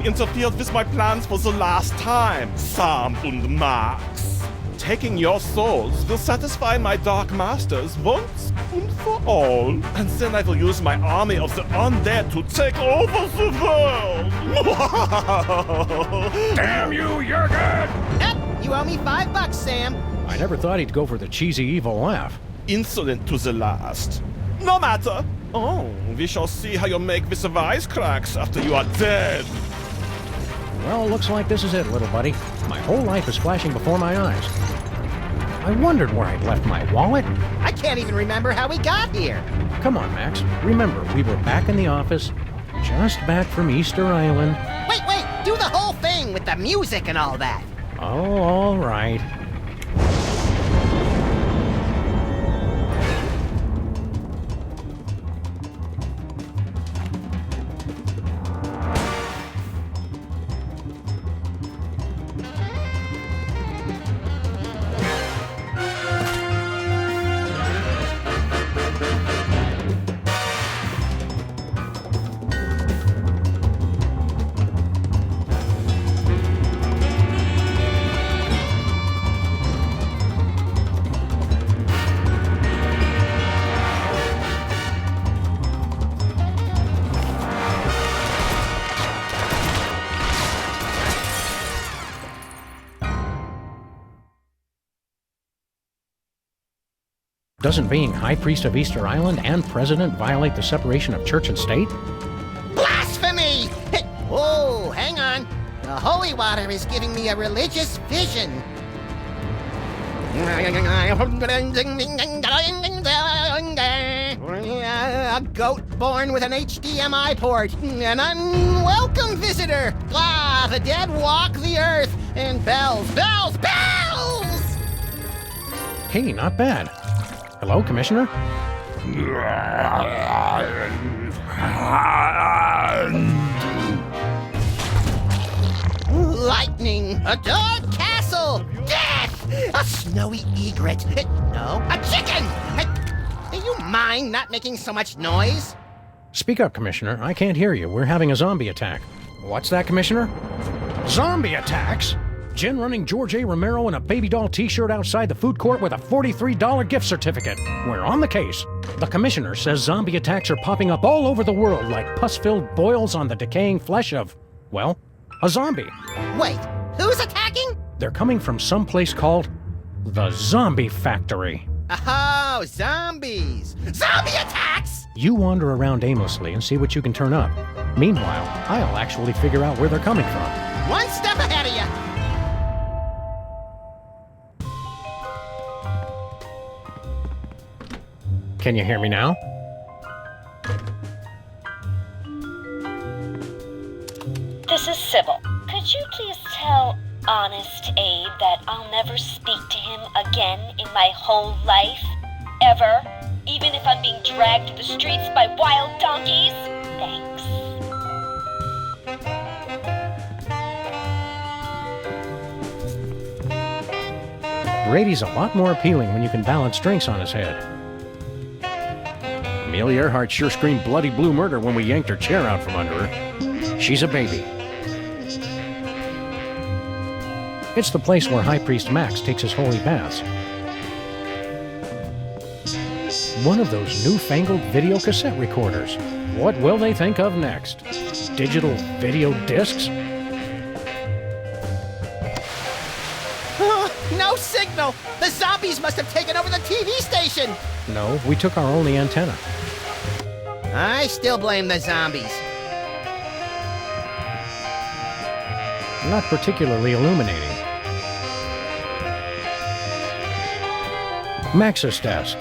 interfered with my plans for the last time, Sam und Max. Taking your souls will satisfy my dark masters once and for all. And then I will use my army of the undead to take over the world. Damn you, Jurgen! You owe me $5, Sam. I never thought he'd go for the cheesy evil laugh. Insolent to the last. No matter. Oh, we shall see how you make with the wisecracks after you are dead. Well, looks like this is it, little buddy. My whole life is flashing before my eyes. I wondered where I'd left my wallet. I can't even remember how we got here. Come on, Max. Remember, we were back in the office, just back from Easter Island. Wait, do the whole thing with the music and all that. Oh, all right. Doesn't being High Priest of Easter Island and President violate the separation of church and state? Blasphemy! Oh, hang on. The holy water is giving me a religious vision. A goat born with an HDMI port. An unwelcome visitor. Ah, the dead walk the earth. And bells. Hey, not bad. Hello, Commissioner? Lightning, a dark castle, death, a snowy egret, no, a chicken! Do you mind not making so much noise? Speak up, Commissioner. I can't hear you. We're having a zombie attack. What's that, Commissioner? Zombie attacks? Jen running George A. Romero in a baby doll t-shirt outside the food court with a $43 gift certificate. We're on the case. The Commissioner says zombie attacks are popping up all over the world like pus-filled boils on the decaying flesh of, well, a zombie. Wait, who's attacking? They're coming from some place called the Zombie Factory. Oh, zombies! Zombie attacks! You wander around aimlessly and see what you can turn up. Meanwhile, I'll actually figure out where they're coming from. One step ahead of you! Can you hear me now? This is Sybil. Could you please tell Honest Abe that I'll never speak to him again in my whole life? Ever? Even if I'm being dragged through the streets by wild donkeys? Thanks. Brady's a lot more appealing when you can balance drinks on his head. Amelia Earhart sure screamed bloody blue murder when we yanked her chair out from under her. She's a baby. It's the place where High Priest Max takes his holy baths. One of those newfangled video cassette recorders. What will they think of next? Digital video discs? No signal! The zombies must have taken over the TV station! No, we took our only antenna. I still blame the zombies. Not particularly illuminating. Max's desk.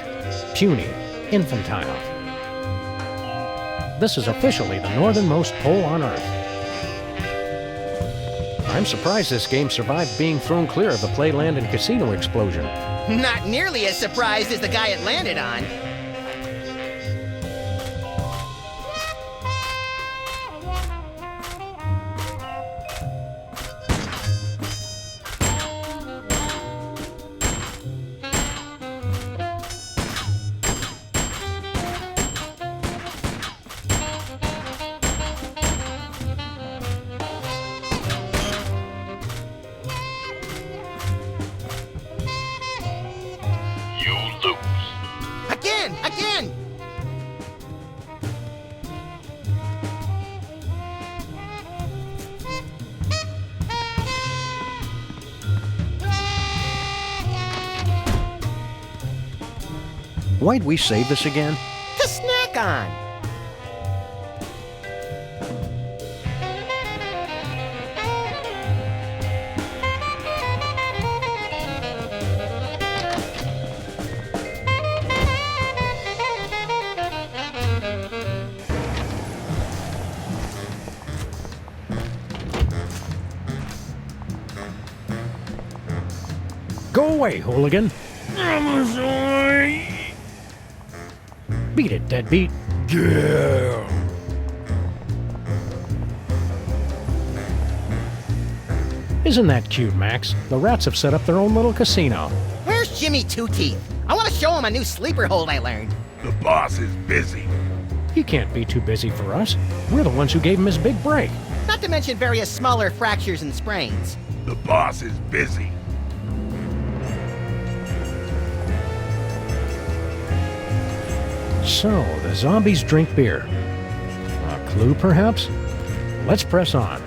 Puny. Infantile. This is officially the northernmost pole on Earth. I'm surprised this game survived being thrown clear of the Playland and Casino explosion. Not nearly as surprised as the guy it landed on. Why'd we save this again? To snack on. Go away, hooligan. I'm sorry. Beat it, deadbeat. Yeah. Isn't that cute, Max? The rats have set up their own little casino. Where's Jimmy Two Teeth? I want to show him a new sleeper hold I learned. The boss is busy. He can't be too busy for us. We're the ones who gave him his big break. Not to mention various smaller fractures and sprains. The boss is busy. So, the zombies drink beer. A clue, perhaps? Let's press on.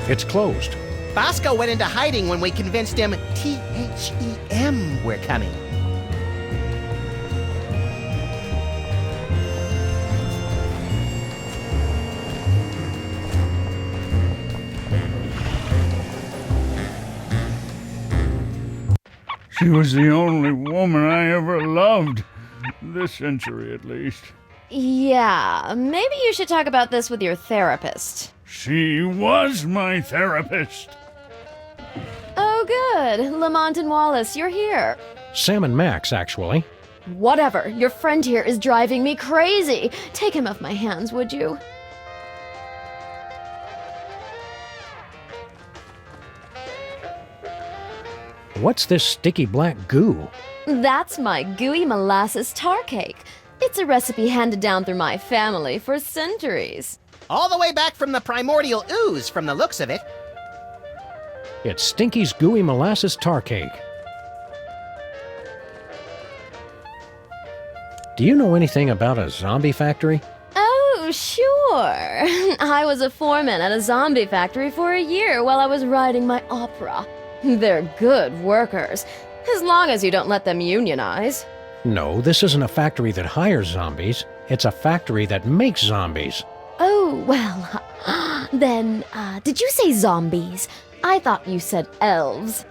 It's closed. Bosco went into hiding when we convinced him THEM were coming. She was the only woman I ever loved. This century, at least. Yeah, maybe you should talk about this with your therapist. She was my therapist. Oh, good. Lamont and Wallace, you're here. Sam and Max, actually. Whatever. Your friend here is driving me crazy. Take him off my hands, would you? What's this sticky black goo? That's my gooey molasses tar cake. It's a recipe handed down through my family for centuries. All the way back from the primordial ooze, from the looks of it. It's Stinky's gooey molasses tar cake. Do you know anything about a zombie factory? Oh, sure. I was a foreman at a zombie factory for a year while I was writing my opera. They're good workers, as long as you don't let them unionize. No, this isn't a factory that hires zombies. It's a factory that makes zombies. Oh, well, then, did you say zombies? I thought you said elves.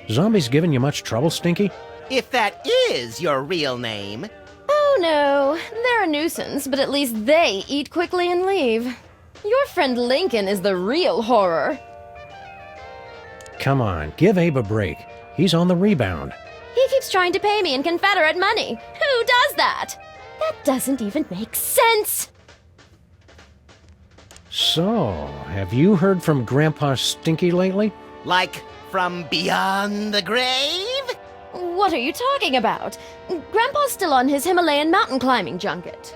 Zombies giving you much trouble, Stinky? If that is your real name. Oh, no, they're a nuisance, but at least they eat quickly and leave. Your friend Lincoln is the real horror. Come on, give Abe a break. He's on the rebound. He keeps trying to pay me in Confederate money. Who does that? That doesn't even make sense. So, have you heard from Grandpa Stinky lately? Like, from beyond the grave? What are you talking about? Grandpa's still on his Himalayan mountain climbing junket.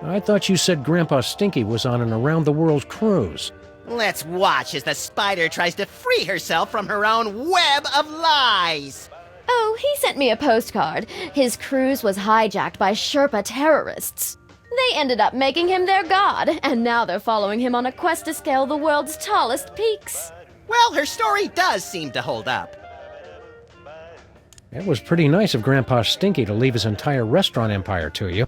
I thought you said Grandpa Stinky was on an around-the-world cruise. Let's watch as the spider tries to free herself from her own web of lies. Oh, he sent me a postcard. His cruise was hijacked by Sherpa terrorists. They ended up making him their god, and now they're following him on a quest to scale the world's tallest peaks. Well, her story does seem to hold up. It was pretty nice of Grandpa Stinky to leave his entire restaurant empire to you.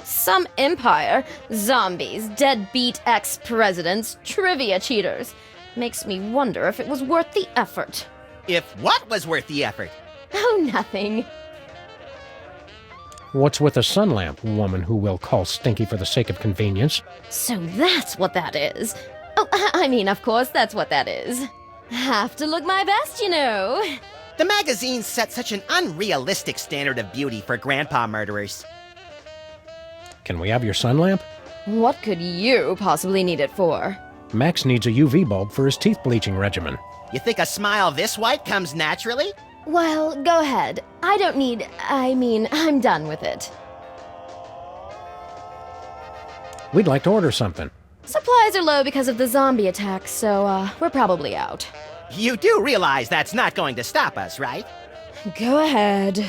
Some empire. Zombies, deadbeat ex-presidents, trivia cheaters. Makes me wonder if it was worth the effort. If what was worth the effort? Oh, nothing. What's with a sun lamp, woman who will call Stinky for the sake of convenience? So that's what that is. Oh, I mean, of course that's what that is. Have to look my best, you know. The magazine set such an unrealistic standard of beauty for grandpa murderers. Can we have your sun lamp? What could you possibly need it for? Max needs a UV bulb for his teeth bleaching regimen. You think a smile this white comes naturally? Well, go ahead. I'm done with it. We'd like to order something. Supplies are low because of the zombie attack, so, we're probably out. You do realize that's not going to stop us, right? Go ahead.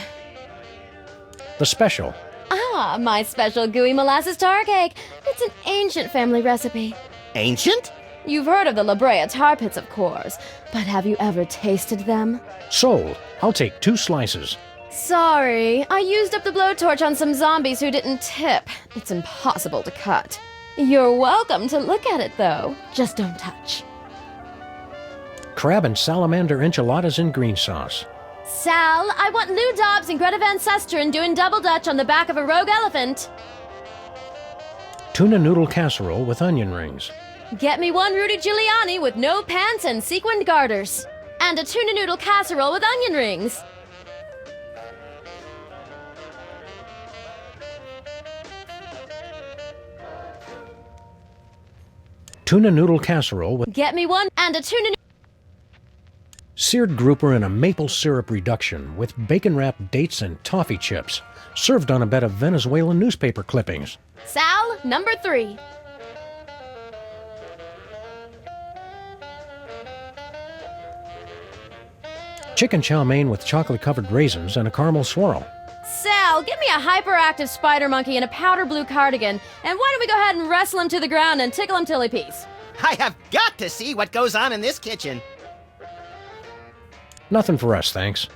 The special. Ah, my special gooey molasses tar cake. It's an ancient family recipe. Ancient? You've heard of the La Brea tar pits, of course, but have you ever tasted them? Sold. I'll take 2 slices. Sorry, I used up the blowtorch on some zombies who didn't tip. It's impossible to cut. You're welcome to look at it, though. Just don't touch. Crab and salamander enchiladas in green sauce. Sal, I want Lou Dobbs and Greta Van Susteren doing double dutch on the back of a rogue elephant. Tuna noodle casserole with onion rings. Get me 1 Rudy Giuliani with no pants and sequined garters. And a tuna noodle casserole with onion rings. Tuna noodle casserole with Get me 1 and a tuna seared grouper in a maple syrup reduction with bacon-wrapped dates and toffee chips, served on a bed of Venezuelan newspaper clippings. Sal, number 3. Chicken chow mein with chocolate-covered raisins and a caramel swirl. Sal, give me a hyperactive spider monkey in a powder blue cardigan, and why don't we go ahead and wrestle him to the ground and tickle him till he pees? I have got to see what goes on in this kitchen. Nothing for us, thanks.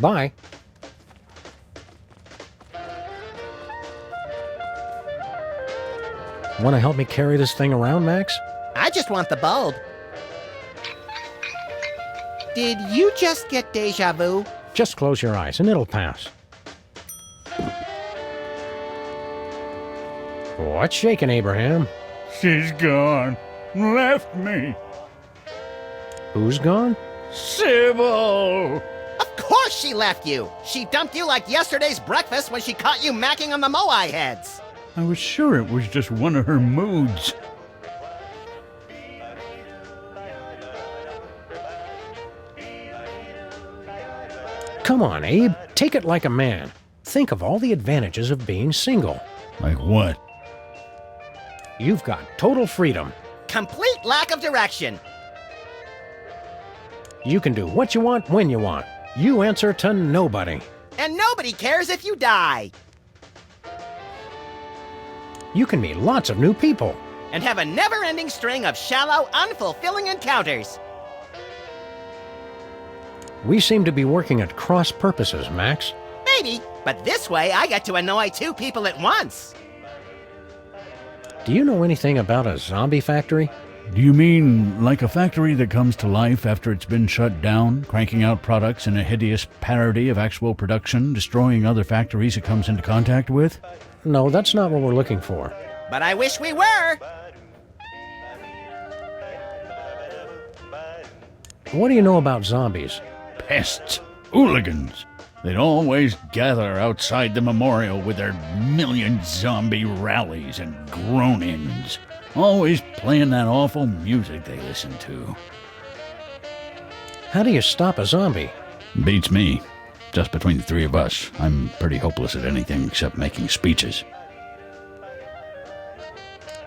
Bye. Want to help me carry this thing around, Max? I just want the bulb. Did you just get deja vu? Just close your eyes and it'll pass. What's shaking, Abraham? She's gone. Left me. Who's gone? Sybil! Of course she left you! She dumped you like yesterday's breakfast when she caught you macking on the Moai heads! I was sure it was just one of her moods. Come on, Abe. Take it like a man. Think of all the advantages of being single. Like what? You've got total freedom. Complete lack of direction! You can do what you want when you want. You answer to nobody. And nobody cares if you die! You can meet lots of new people. And have a never-ending string of shallow, unfulfilling encounters! We seem to be working at cross purposes, Max. Maybe, but this way I get to annoy 2 people at once! Do you know anything about a zombie factory? Do you mean like a factory that comes to life after it's been shut down, cranking out products in a hideous parody of actual production, destroying other factories it comes into contact with? No, that's not what we're looking for. But I wish we were! What do you know about zombies? Pests. Hooligans. They'd always gather outside the memorial with their million zombie rallies and groan-ins. Always playing that awful music they listen to. How do you stop a zombie? Beats me. Just between the 3 of us, I'm pretty hopeless at anything except making speeches.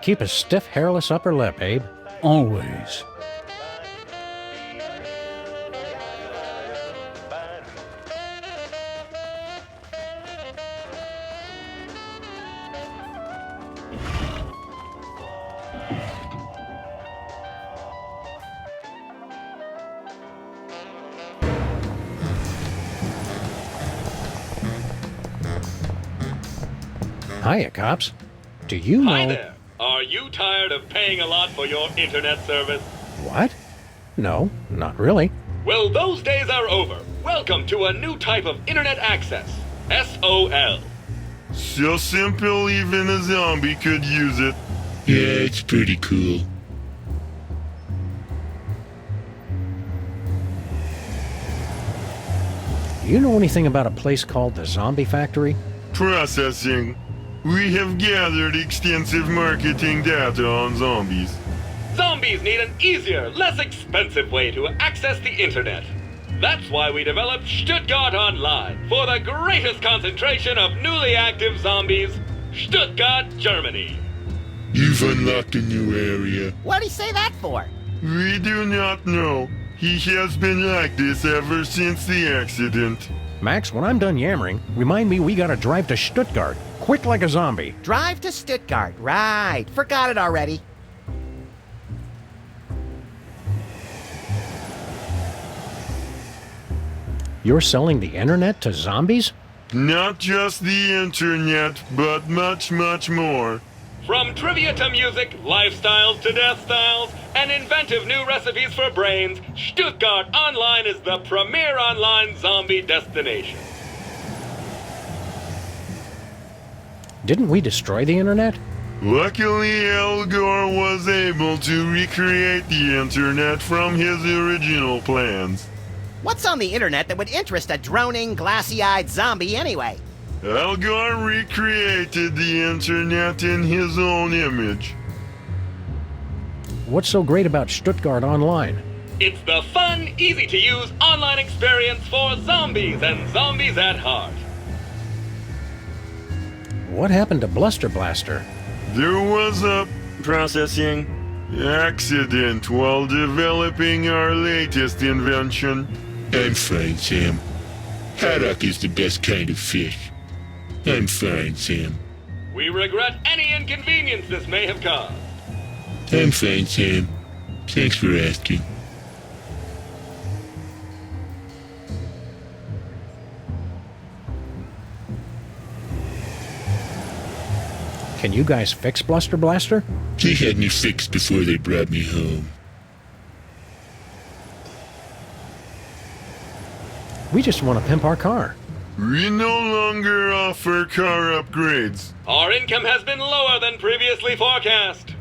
Keep a stiff, hairless upper lip, Abe. Always. Hiya, cops. Do you know... Hi there. Are you tired of paying a lot for your internet service? What? No, not really. Well, those days are over. Welcome to a new type of internet access. SOL. So simple even a zombie could use it. Yeah, it's pretty cool. Do you know anything about a place called the Zombie Factory? Processing. We have gathered extensive marketing data on zombies. Zombies need an easier, less expensive way to access the internet. That's why we developed Stuttgart Online for the greatest concentration of newly active zombies, Stuttgart, Germany. You've unlocked a new area. What'd he say that for? We do not know. He has been like this ever since the accident. Max, when I'm done yammering, remind me we gotta drive to Stuttgart. Quick like a zombie. Drive to Stuttgart. Right. Forgot it already. You're selling the internet to zombies? Not just the internet, but much, much more. From trivia to music, lifestyles to death styles, and inventive new recipes for brains, Stuttgart Online is the premier online zombie destination. Didn't we destroy the internet? Luckily, Al Gore was able to recreate the internet from his original plans. What's on the internet that would interest a droning, glassy-eyed zombie anyway? Al Gore recreated the internet in his own image. What's so great about Stuttgart Online? It's the fun, easy-to-use online experience for zombies and zombies at heart. What happened to Bluster Blaster? There was a processing accident while developing our latest invention. I'm fine, Sam. Haddock is the best kind of fish. I'm fine, Sam. We regret any inconvenience this may have caused. I'm fine, Sam. Thanks for asking. Can you guys fix Bluster Blaster? They had me fixed before they brought me home. We just want to pimp our car. We no longer offer car upgrades. Our income has been lower than previously forecast.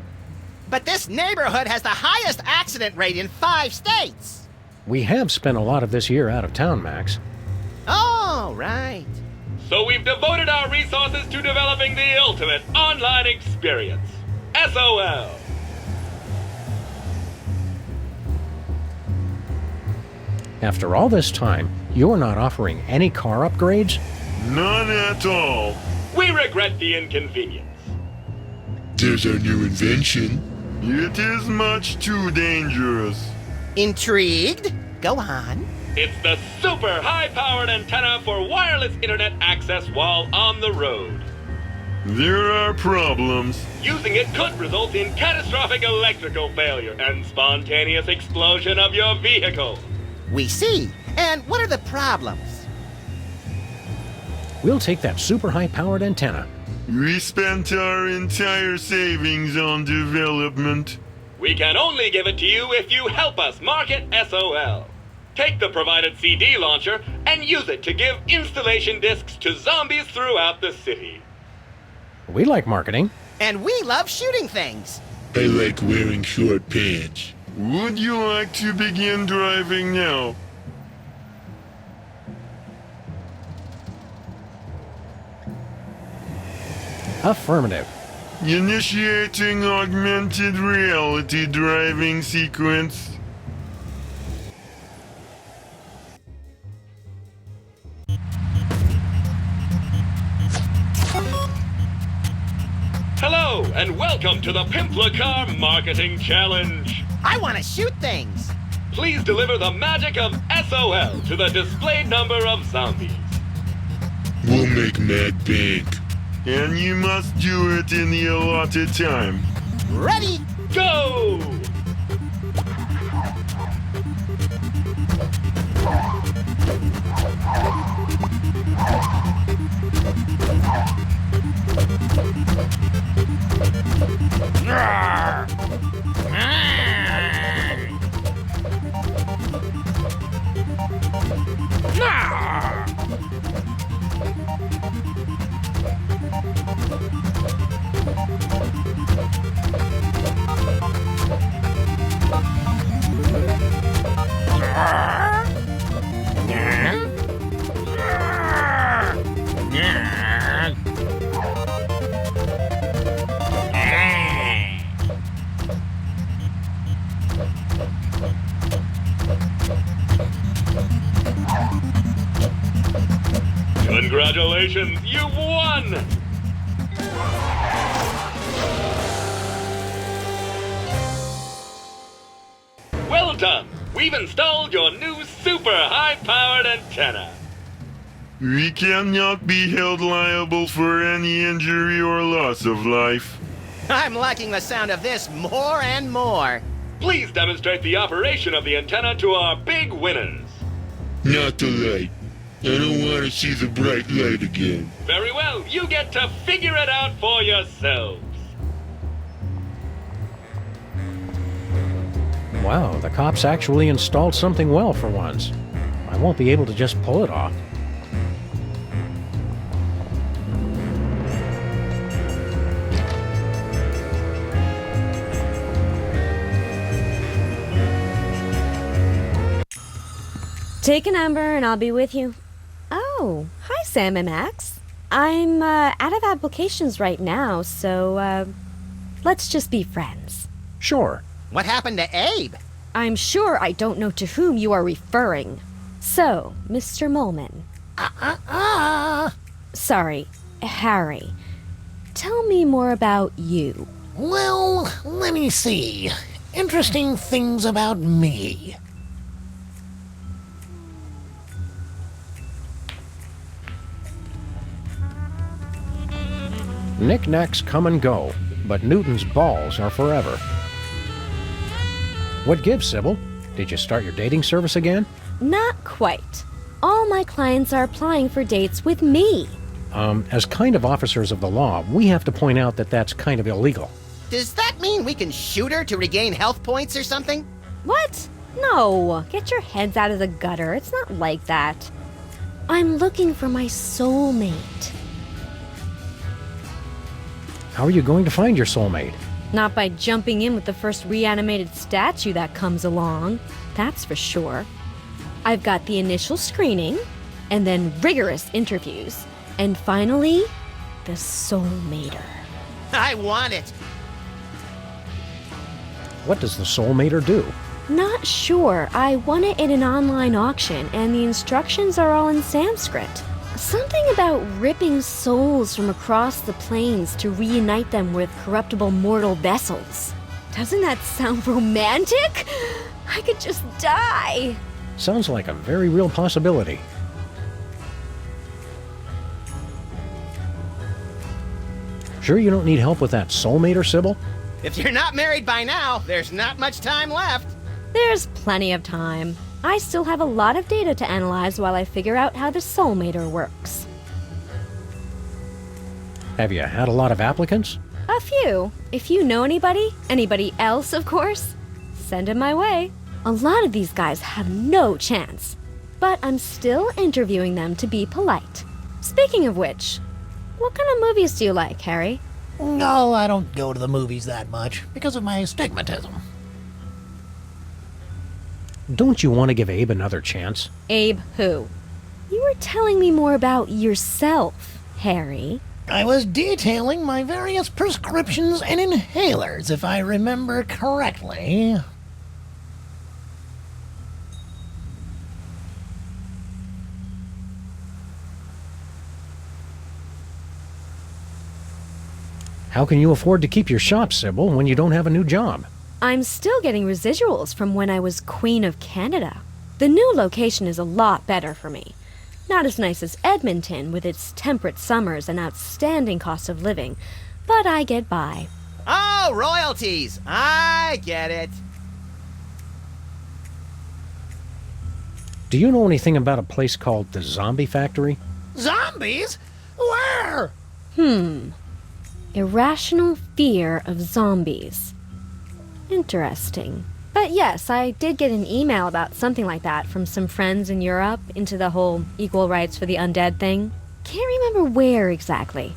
But this neighborhood has the highest accident rate in 5 states. We have spent a lot of this year out of town, Max. Oh, right. So we've devoted our resources to developing the ultimate online experience. SOL. After all this time, you're not offering any car upgrades? None at all. We regret the inconvenience. There's our new invention. It is much too dangerous. Intrigued? Go on. It's the super high-powered antenna for wireless internet access while on the road. There are problems. Using it could result in catastrophic electrical failure and spontaneous explosion of your vehicle. We see. And what are the problems? We'll take that super high-powered antenna. We spent our entire savings on development. We can only give it to you if you help us market SOL. Take the provided CD launcher and use it to give installation discs to zombies throughout the city. We like marketing. And we love shooting things. I like wearing short pants. Would you like to begin driving now? Affirmative. Initiating augmented reality driving sequence. Hello, and welcome to the Pimpla Car Marketing Challenge. I want to shoot things. Please deliver the magic of SOL to the displayed number of zombies. We'll make mad bank. And you must do it in the allotted time. Ready? Go! Congratulations, you've won! Well done! We've installed your new super high-powered antenna. We cannot be held liable for any injury or loss of life. I'm liking the sound of this more and more. Please demonstrate the operation of the antenna to our big winners. Not the light. I don't want to see the bright light again. Very well, you get to figure it out for yourselves. Wow, the cops actually installed something well for once. I won't be able to just pull it off. Take a number and I'll be with you. Oh, hi Sam and Max. I'm out of applications right now, so let's just be friends. Sure. What happened to Abe? I'm sure I don't know to whom you are referring. So, Mr. Molman. Sorry, Harry. Tell me more about you. Well, let me see. Interesting things about me. Knickknacks come and go, but Newton's balls are forever. What gives, Sybil? Did you start your dating service again? Not quite. All my clients are applying for dates with me. As kind of officers of the law, we have to point out that that's kind of illegal. Does that mean we can shoot her to regain health points or something? What? No. Get your heads out of the gutter. It's not like that. I'm looking for my soulmate. How are you going to find your soulmate? Not by jumping in with the first reanimated statue that comes along. That's for sure. I've got the initial screening, and then rigorous interviews, and finally, the soulmater. I want it. What does the soulmater do? Not sure. I won it in an online auction, and the instructions are all in Sanskrit. Something about ripping souls from across the plains to reunite them with corruptible mortal vessels. Doesn't that sound romantic? I could just die. Sounds like a very real possibility. Sure you don't need help with that soulmater, Sybil? If you're not married by now, there's not much time left. There's plenty of time. I still have a lot of data to analyze while I figure out how the soulmater works. Have you had a lot of applicants? A few. If you know anybody else, of course, send them my way. A lot of these guys have no chance, but I'm still interviewing them to be polite. Speaking of which, what kind of movies do you like, Harry? No, I don't go to the movies that much because of my astigmatism. Don't you want to give Abe another chance? Abe who? You were telling me more about yourself, Harry. I was detailing my various prescriptions and inhalers, if I remember correctly. How can you afford to keep your shop, Sybil, when you don't have a new job? I'm still getting residuals from when I was Queen of Canada. The new location is a lot better for me. Not as nice as Edmonton with its temperate summers and outstanding cost of living, but I get by. Oh, royalties. I get it. Do you know anything about a place called the Zombie Factory? Zombies? Where? Irrational fear of zombies. Interesting. But yes, I did get an email about something like that from some friends in Europe into the whole equal rights for the undead thing. Can't remember where exactly.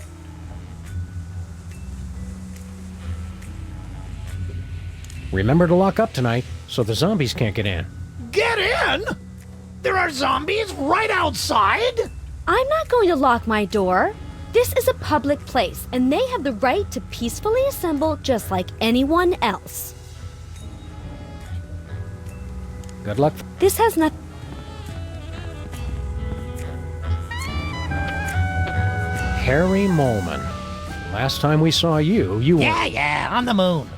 Remember to lock up tonight so the zombies can't get in. Get in? There are zombies right outside? I'm not going to lock my door. This is a public place, and they have the right to peacefully assemble just like anyone else. Good luck. This has not... Harry Molman. Last time we saw you were... Yeah, on the moon.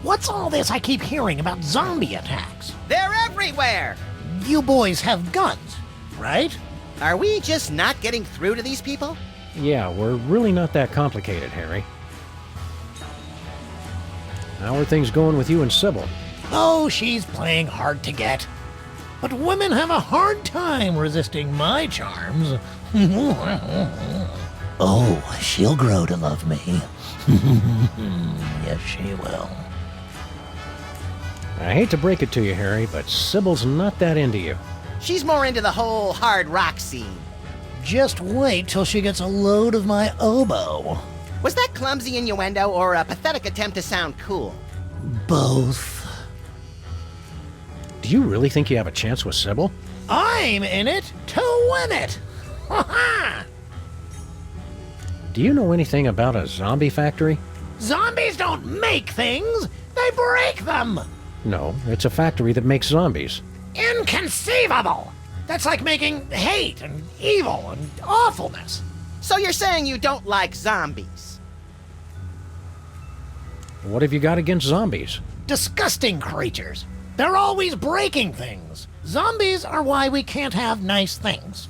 What's all this I keep hearing about zombie attacks? They're everywhere. You boys have guns, right? Are we just not getting through to these people? Yeah, we're really not that complicated, Harry. How are things going with you and Sybil? Oh, she's playing hard to get. but women have a hard time resisting my charms. Oh, she'll grow to love me. Yes, she will. I hate to break it to you, Harry, but Sybil's not that into you. She's more into the whole hard rock scene. Just wait till she gets a load of my oboe. Was that clumsy innuendo or a pathetic attempt to sound cool? Both. Do you really think you have a chance with Sybil? I'm in it to win it. Ha ha! Do you know anything about a zombie factory? Zombies don't make things, they break them. No, it's a factory that makes zombies. Inconceivable! That's like making hate and evil and awfulness. So you're saying you don't like zombies? What have you got against zombies? Disgusting creatures. They're always breaking things. Zombies are why we can't have nice things.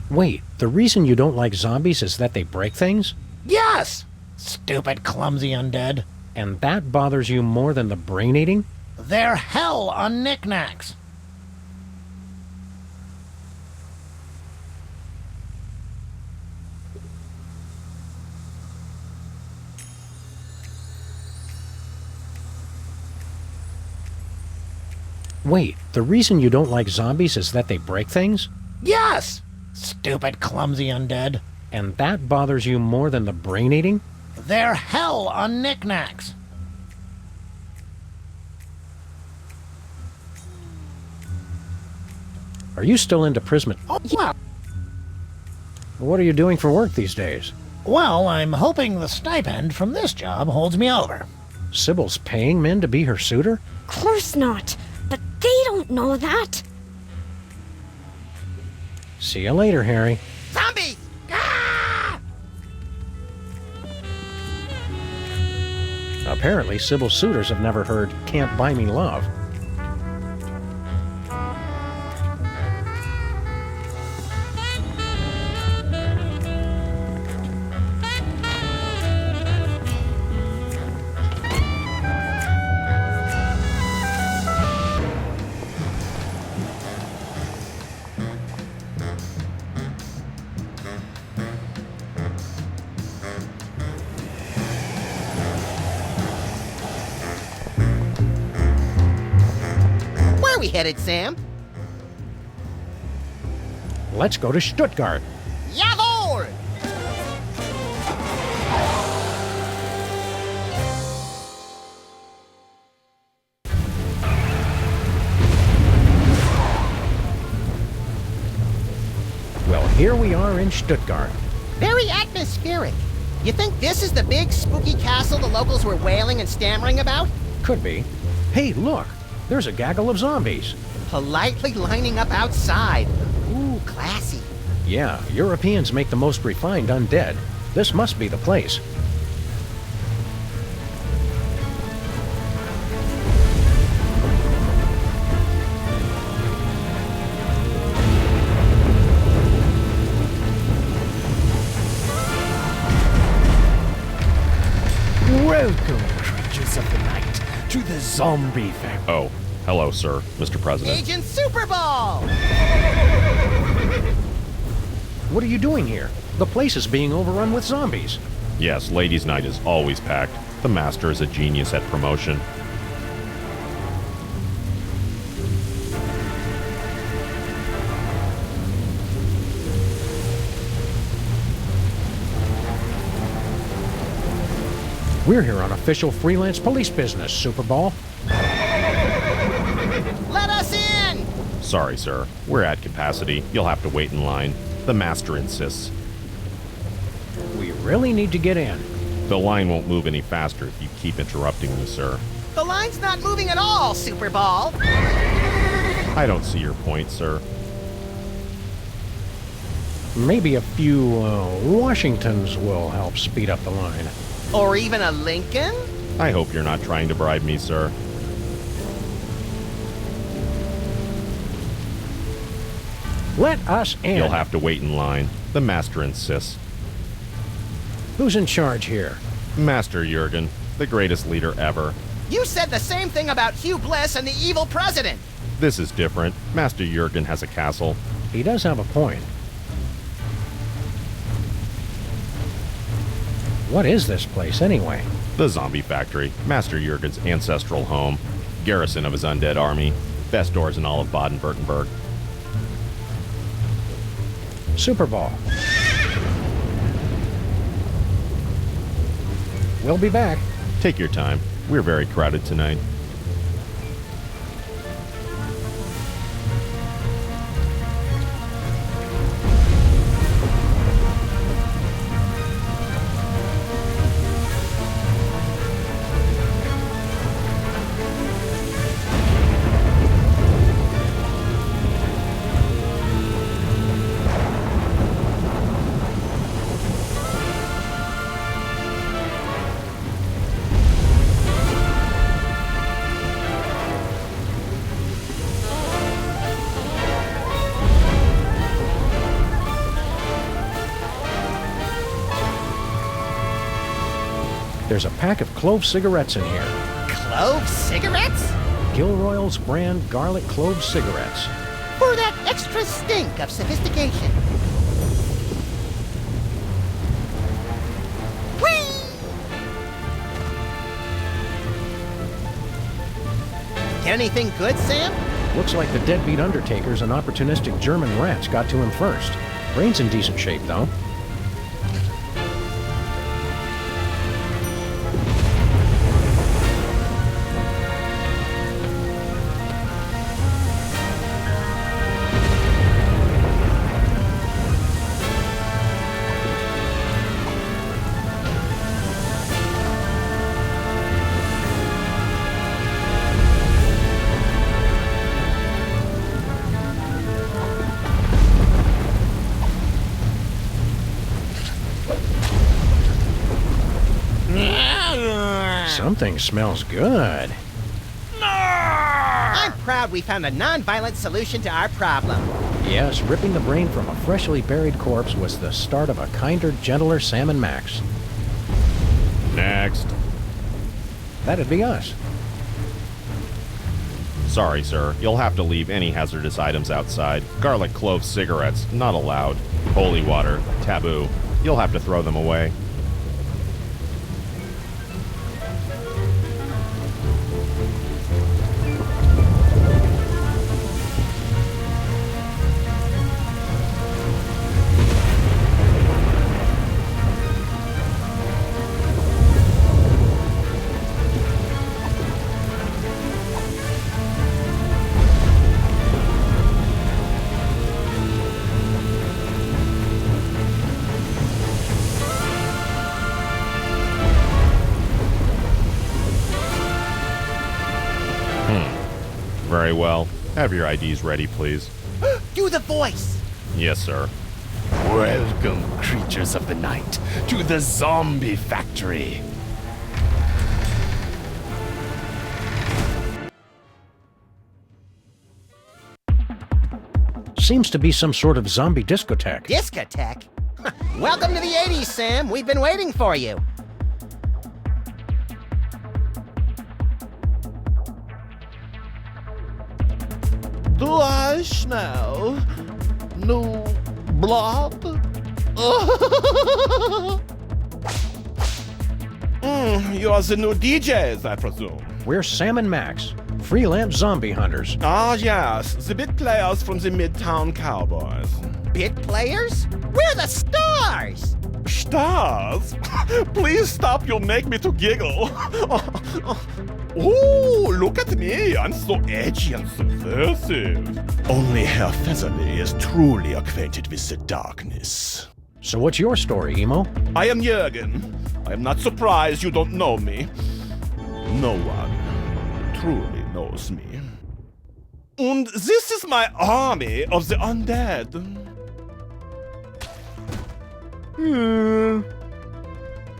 Wait, the reason you don't like zombies is that they break things? Yes! Stupid, clumsy undead. And that bothers you more than the brain eating? They're hell on knickknacks. Wait, the reason you don't like zombies is that they break things? Yes! Stupid, clumsy undead. And that bothers you more than the brain eating? They're hell on knickknacks. Are you still into Prisma? Oh, well. What are you doing for work these days? Well, I'm hoping the stipend from this job holds me over. Sybil's paying men to be her suitor? Of course not. But they don't know that. See you later, Harry. Zombies! Ah! Apparently, Sybil's suitors have never heard Can't Buy Me Love. Where are we headed, Sam? Let's go to Stuttgart. Jawohl! Well, here we are in Stuttgart. Very atmospheric. You think this is the big spooky castle the locals were wailing and stammering about? Could be. Hey, look! There's a gaggle of zombies. Politely lining up outside. Ooh, classy. Yeah, Europeans make the most refined undead. This must be the place. Welcome, creatures of the night, to the zombie factory. Oh, hello, sir, Mr. President. Agent Super Ball! What are you doing here? The place is being overrun with zombies. Yes, ladies' night is always packed. The master is a genius at promotion. We're here on official freelance police business, Superball. Let us in! Sorry, sir. We're at capacity. You'll have to wait in line. The master insists. We really need to get in. The line won't move any faster if you keep interrupting me, sir. The line's not moving at all, Super Ball. I don't see your point, sir. Maybe a few Washingtons will help speed up the line. Or even a Lincoln? I hope you're not trying to bribe me, sir. Let us in. You'll have to wait in line. The Master insists. Who's in charge here? Master Jurgen, the greatest leader ever. You said the same thing about Hugh Bliss and the evil president. This is different. Master Jurgen has a castle. He does have a point. What is this place, anyway? The Zombie Factory, Master Jurgen's ancestral home. Garrison of his undead army. Best doors in all of Baden-Württemberg. Super Ball. We'll be back. Take your time. We're very crowded tonight. There's a pack of clove cigarettes in here. Clove cigarettes? Gilroy's brand garlic clove cigarettes. For that extra stink of sophistication. Whee! Get anything good, Sam? Looks like the deadbeat undertakers and opportunistic German rats got to him first. Brain's in decent shape, though. Something smells good. I'm proud we found a non-violent solution to our problem. Yes, ripping the brain from a freshly buried corpse was the start of a kinder, gentler Sam and Max. Next. That'd be us. Sorry, sir. You'll have to leave any hazardous items outside. Garlic clove cigarettes, not allowed. Holy water, taboo. You'll have to throw them away. Very well. Have your IDs ready, please. Do the voice! Yes, sir. Welcome, creatures of the night, to the Zombie Factory. Seems to be some sort of zombie discotheque. Discotheque? Welcome to the 80s, Sam. We've been waiting for you. Do I smell new blood? You are the new DJs, I presume. We're Sam and Max, freelance zombie hunters. Ah, yes, the bit players from the Midtown Cowboys. Bit players? We're the stars! Stars? Please stop, you'll make me to giggle. Oh, look at me, I'm so edgy and subversive. Only Herr Featherly is truly acquainted with the darkness. So what's your story, Emo? I am Jürgen. I am not surprised you don't know me. No one truly knows me. And this is my army of the undead.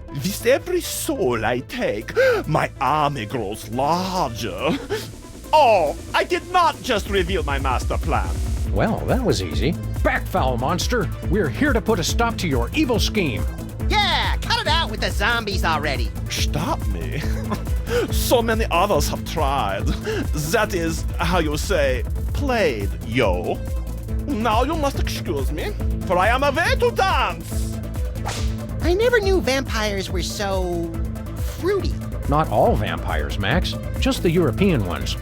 With every soul I take, my army grows larger. Oh, I did not just reveal my master plan. Well, that was easy. back, foul monster! We're here to put a stop to your evil scheme. Yeah, cut it out with the zombies already. Stop me. So many others have tried. That is how you say, played, yo. Now you must excuse me, for I am away to dance. I never knew vampires were so fruity. Not all vampires, Max. Just the European ones.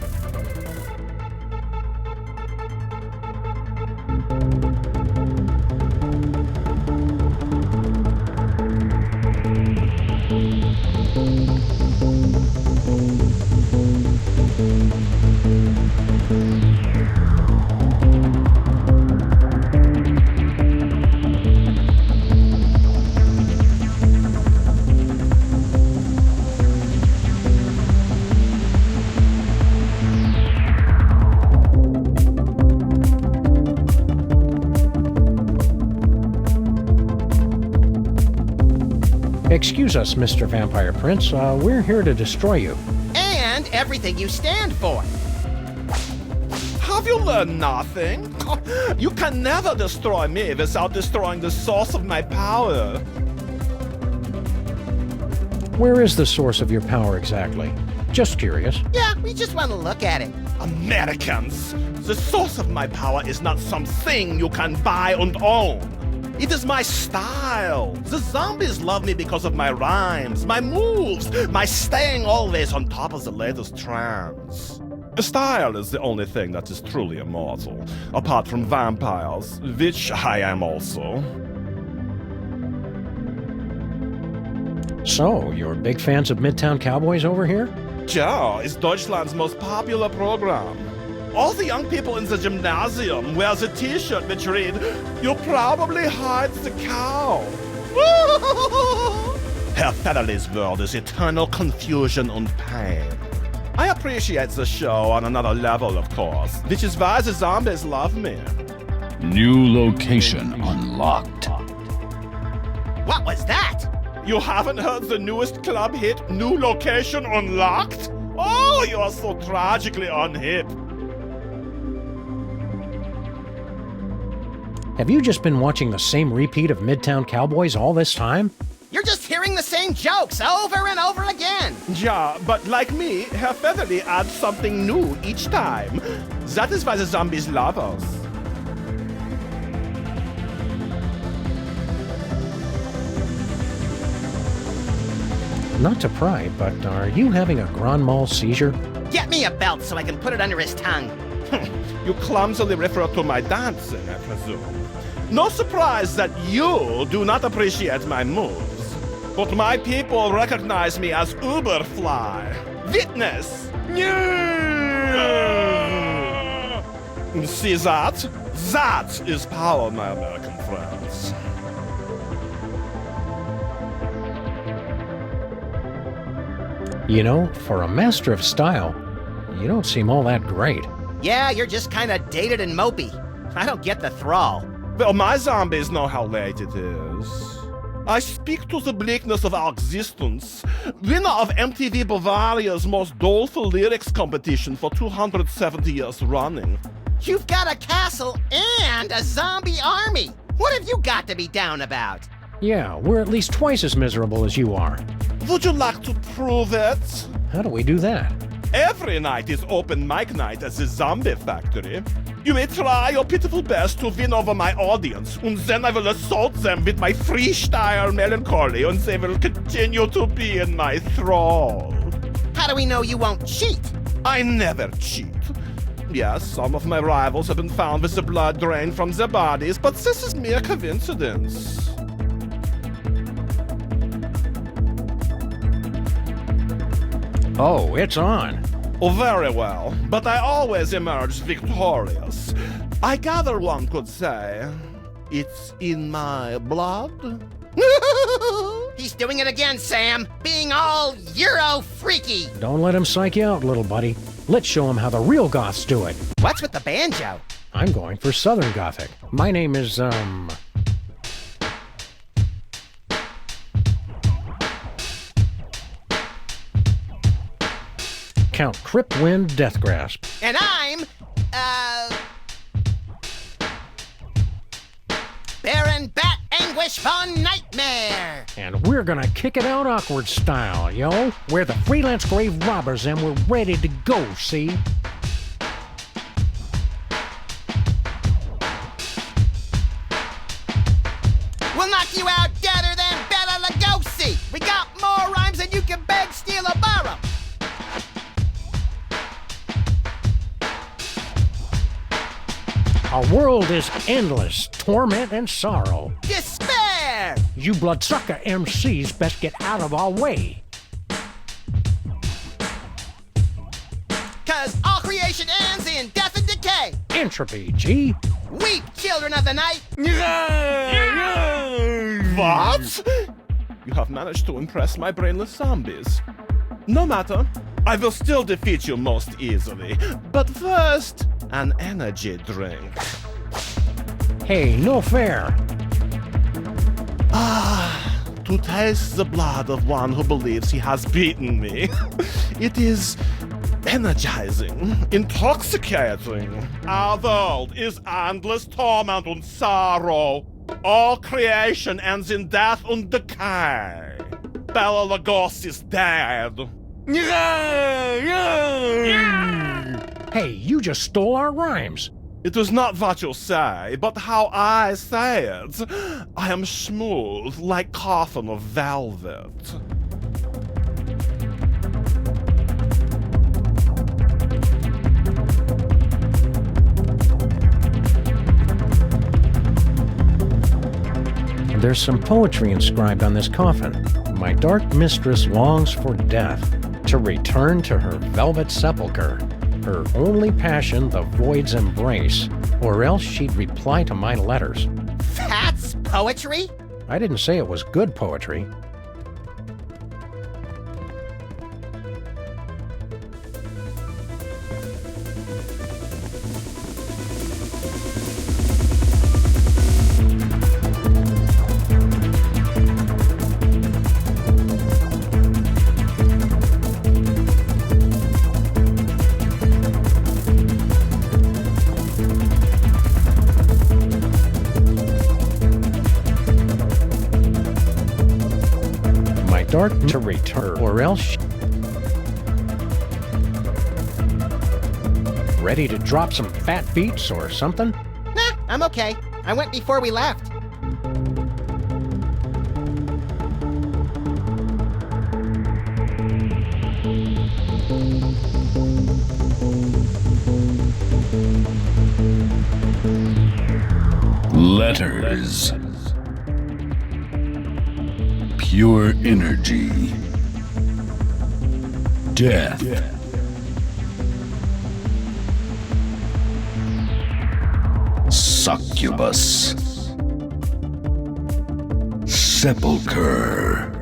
Excuse us, Mr. Vampire Prince. We're here to destroy you. And everything you stand for. Have you learned nothing? You can never destroy me without destroying the source of my power. Where is the source of your power exactly? Just curious. Yeah, we just want to look at it. Americans, the source of my power is not something you can buy and own. It is my style. The zombies love me because of my rhymes, my moves, my staying always on top of the latest trends. Style is the only thing that is truly immortal, apart from vampires, which I am also. So, you're big fans of Midtown Cowboys over here? Ja, it's Deutschland's most popular program. All the young people in the gymnasium wear the t-shirt which read, "You probably hide the cow." Herr Federley's world is eternal confusion and pain. I appreciate the show on another level, of course, which is why the zombies love me. New location unlocked. What was that? You haven't heard the newest club hit, New Location Unlocked? Oh, you are so tragically unhip. Have you just been watching the same repeat of Midtown Cowboys all this time? You're just hearing the same jokes over and over again. Yeah, but like me, Herr Featherly adds something new each time. That is why the zombies love us. Not to pry, but are you having a grand mal seizure? Get me a belt so I can put it under his tongue. You clumsily refer to my dancing, I presume. No surprise that you do not appreciate my moves. But my people recognize me as Uberfly. Witness! See that? That is power, my American friends. You know, for a master of style, you don't seem all that great. Yeah, you're just kind of dated and mopey. I don't get the thrall. Well, my zombies know how late it is. I speak to the bleakness of our existence. Winner of MTV Bavaria's most doleful lyrics competition for 270 years running. You've got a castle and a zombie army. What have you got to be down about? Yeah, we're at least twice as miserable as you are. Would you like to prove it? How do we do that? Every night is open mic night at the Zombie Factory. You may try your pitiful best to win over my audience, and then I will assault them with my freestyle melancholy, and they will continue to be in my thrall. How do we know you won't cheat? I never cheat. Yes, some of my rivals have been found with the blood drained from their bodies, but this is mere coincidence. Oh, it's on. Oh, very well, but I always emerge victorious. I gather one could say, it's in my blood. He's doing it again, Sam. Being all Euro freaky. Don't let him psych you out, little buddy. Let's show him how the real goths do it. What's with the banjo? I'm going for Southern Gothic. My name is, Count Cripwind Deathgrasp. And I'm, wishbone nightmare. And we're gonna kick it out awkward style, yo. We're the freelance grave robbers and we're ready to go, see? We'll knock you out deader than Bela Lugosi. We got more rhymes than you can beg, steal, or borrow. Our world is endless, torment and sorrow. Despair! You bloodsucker MCs best get out of our way. 'Cause all creation ends in death and decay. Entropy, G. Weep, children of the night. What? You have managed to impress my brainless zombies. No matter. I will still defeat you most easily. But first, an energy drink. Hey, no fair. To taste the blood of one who believes he has beaten me. It is energizing, intoxicating. Our world is endless torment and sorrow. All creation ends in death and decay. Bela Lugosi is dead. Hey, you just stole our rhymes. It is not what you say, but how I say it. I am smooth like cotton of velvet. There's some poetry inscribed on this coffin. My dark mistress longs for death, to return to her velvet sepulchre. Her only passion the void's embrace, or else she'd reply to my letters. That's poetry? I didn't say it was good poetry. Dark to return, or else ready to drop some fat beats or something? Nah, I'm okay. I went before we left. Letters. Pure energy. Death. Succubus. Sepulchre.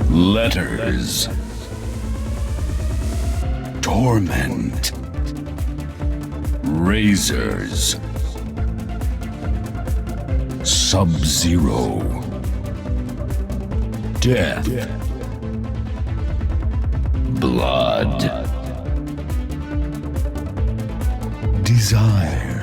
Letters. Torment. Razors. Sub-Zero. Death. Blood. Desire.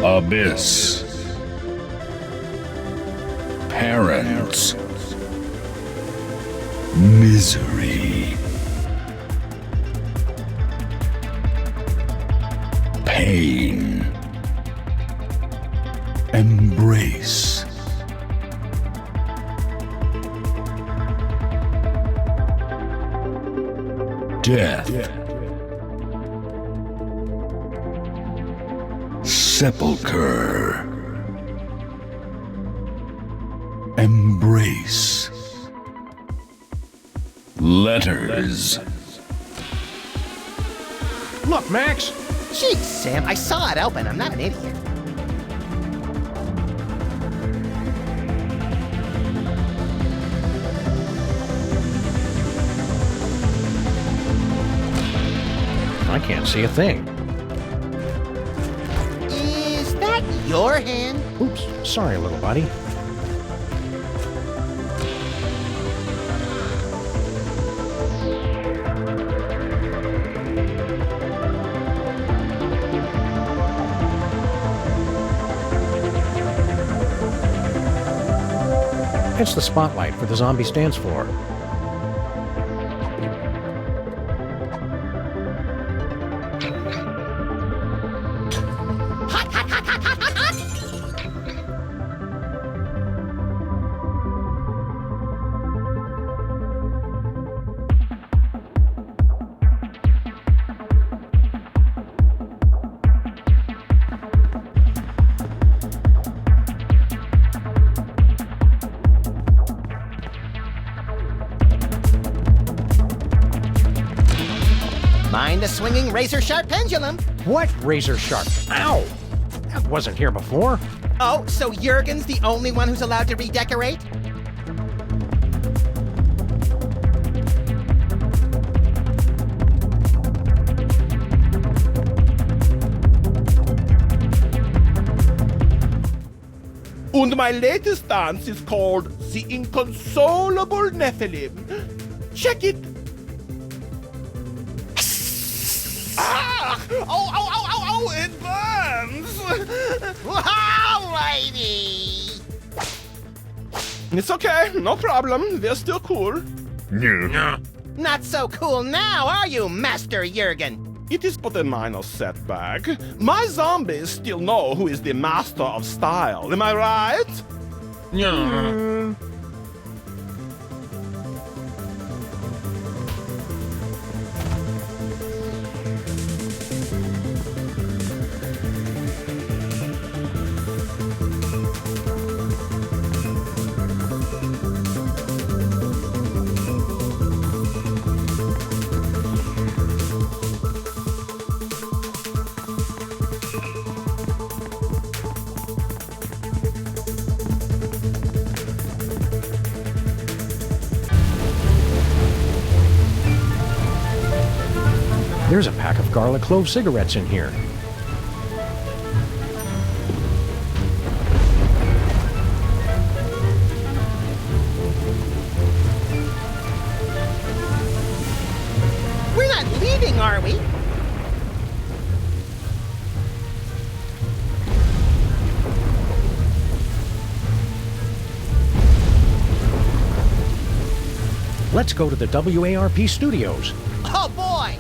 Abyss. Parents. Misery. Pain. Embrace. Death. Sepulchre. Embrace. Letters. Look, Max. Jeez, Sam, I saw it open. I'm not an idiot. can't see a thing. Is that your hand? Oops, sorry, little buddy. It's the spotlight for the zombie dance floor. Hot, hot, hot, hot, hot, hot, hot! Mind the swinging razor-sharp pendulum. What razor sharp? Ow! That wasn't here before. Oh, so Jurgen's the only one who's allowed to redecorate? And my latest dance is called the Inconsolable Nephilim. Check it. Ah! Oh, oh, oh, oh, oh, it burns! Alrighty! It's okay, no problem. They're still cool. Yeah. Not so cool now, are you, Master Jurgen? It is but a minor setback. My zombies still know who is the master of style. Am I right? Yeah. There's a pack of garlic clove cigarettes in here. We're not leaving, are we? Let's go to the WARP studios. Oh, boy!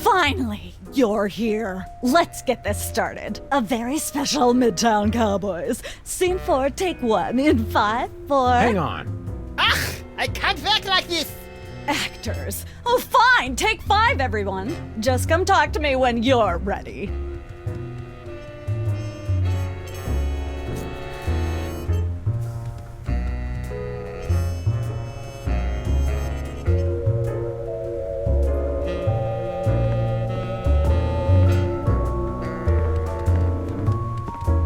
Finally, you're here. Let's get this started. A very special Midtown Cowboys. Scene 4, take 1 in 5, 4... Hang on. Ugh! I can't act like this! Actors. Oh, fine. Take 5, everyone. Just come talk to me when you're ready.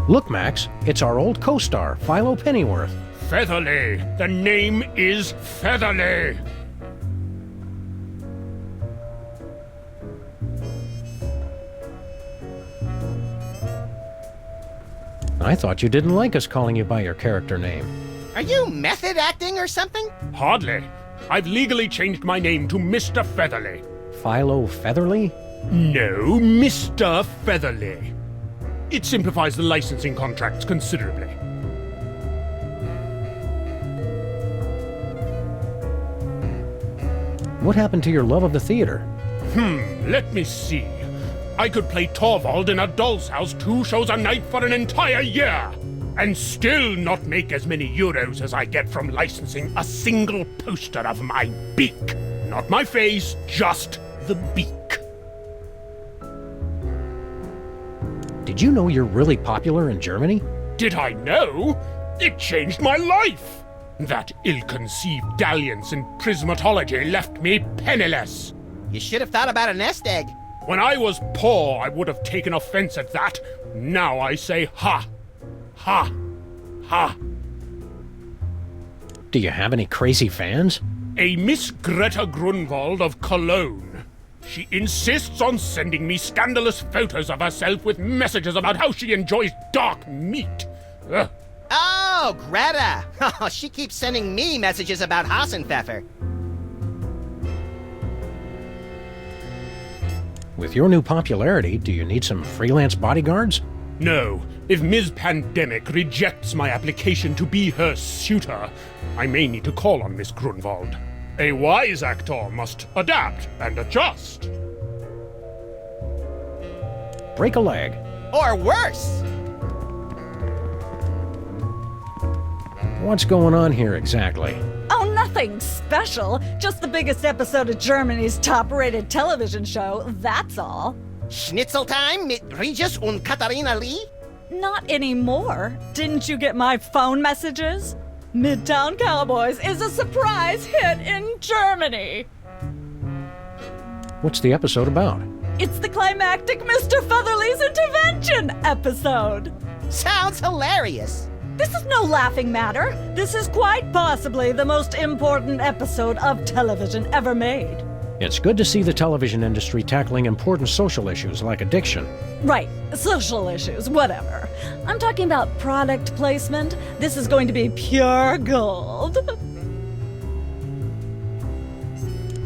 Look, Max, it's our old co-star, Philo Pennyworth. Featherly! The name is Featherly! I thought you didn't like us calling you by your character name. Are you method acting or something? Hardly. I've legally changed my name to Mr. Featherly. Philo Featherly? No, Mr. Featherly. It simplifies the licensing contracts considerably. What happened to your love of the theater? Let me see. I could play Torvald in a doll's house 2 shows a night for an entire year, and still not make as many euros as I get from licensing a single poster of my beak. Not my face, just the beak. Did you know you're really popular in Germany? Did I know? It changed my life. That ill-conceived dalliance in prismatology left me penniless. You should have thought about a nest egg. When I was poor, I would have taken offense at that. Now I say ha. Ha. Ha. Do you have any crazy fans? A Miss Greta Grunwald of Cologne. She insists on sending me scandalous photos of herself with messages about how she enjoys dark meat. Ugh. Oh, Greta! Oh, she keeps sending me messages about Hassenpfeffer. With your new popularity, do you need some freelance bodyguards? No. If Ms. Pandemic rejects my application to be her suitor, I may need to call on Miss Grunwald. A wise actor must adapt and adjust. Break a leg. Or worse! What's going on here exactly? Oh, nothing special. Just the biggest episode of Germany's top-rated television show, that's all. Schnitzel time mit Regis und Katharina Lee? Not anymore. Didn't you get my phone messages? Midtown Cowboys is a surprise hit in Germany. What's the episode about? It's the climactic Mr. Featherly's intervention episode. Sounds hilarious. This is no laughing matter. This is quite possibly the most important episode of television ever made. It's good to see the television industry tackling important social issues like addiction. Right, social issues, whatever. I'm talking about product placement. This is going to be pure gold.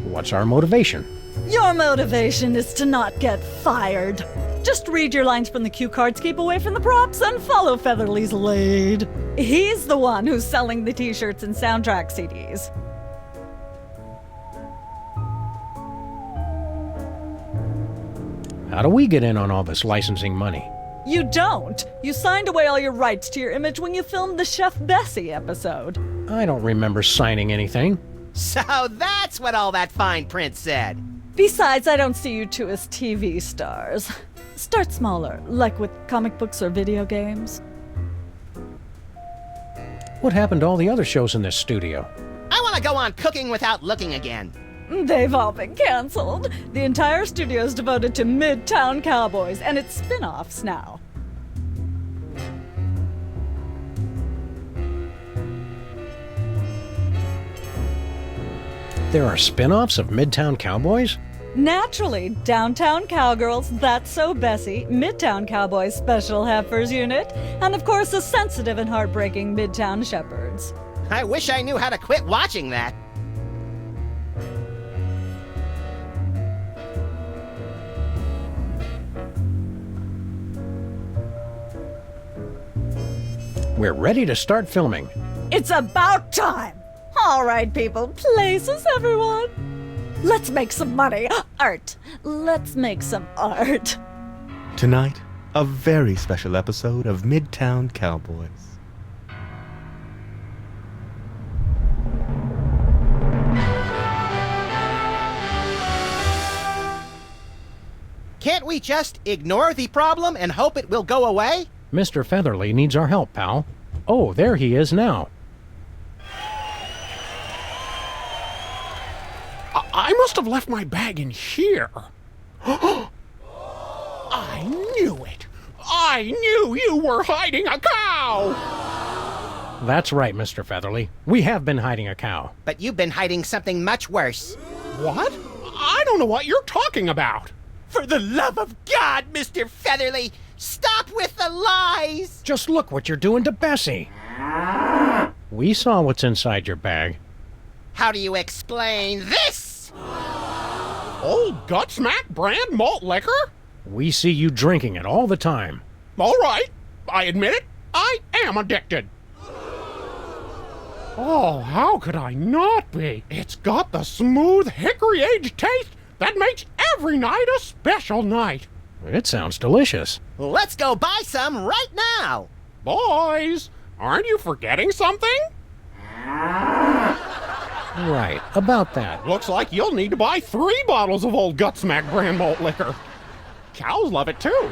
What's our motivation? Your motivation is to not get fired. Just read your lines from the cue cards, keep away from the props, and follow Featherly's lead. He's the one who's selling the t-shirts and soundtrack CDs. How do we get in on all this licensing money? You don't. You signed away all your rights to your image when you filmed the Chef Bessie episode. I don't remember signing anything. So that's what all that fine print said. Besides, I don't see you two as TV stars. Start smaller, like with comic books or video games. What happened to all the other shows in this studio? I want to go on Cooking Without Looking again. They've all been canceled. The entire studio is devoted to Midtown Cowboys and its spin-offs now. There are spin-offs of Midtown Cowboys? Naturally, Downtown Cowgirls, That's So Bessie, Midtown Cowboys Special Heifers Unit, and of course the sensitive and heartbreaking Midtown Shepherds. I wish I knew how to quit watching that. We're ready to start filming. It's about time! All right, people, places, everyone. Let's make some money. Art. Let's make some art. Tonight, a very special episode of Midtown Cowboys. Can't we just ignore the problem and hope it will go away? Mr. Featherly needs our help, pal. Oh, there he is now. I must have left my bag in here. I knew it. I knew you were hiding a cow. That's right, Mr. Featherly. We have been hiding a cow. But you've been hiding something much worse. What? I don't know what you're talking about. For the love of God, Mr. Featherly, stop with the lies! Just look what you're doing to Bessie. We saw what's inside your bag. How do you explain this? Old Gutsmack brand malt liquor? We see you drinking it all the time. All right, I admit it. I am addicted. Oh, how could I not be? It's got the smooth hickory-aged taste that makes every night a special night. It sounds delicious. Let's go buy some right now! Boys, aren't you forgetting something? Right, about that. Looks like you'll need to buy 3 bottles of Old Gutsmack brand malt liquor. Cows love it too.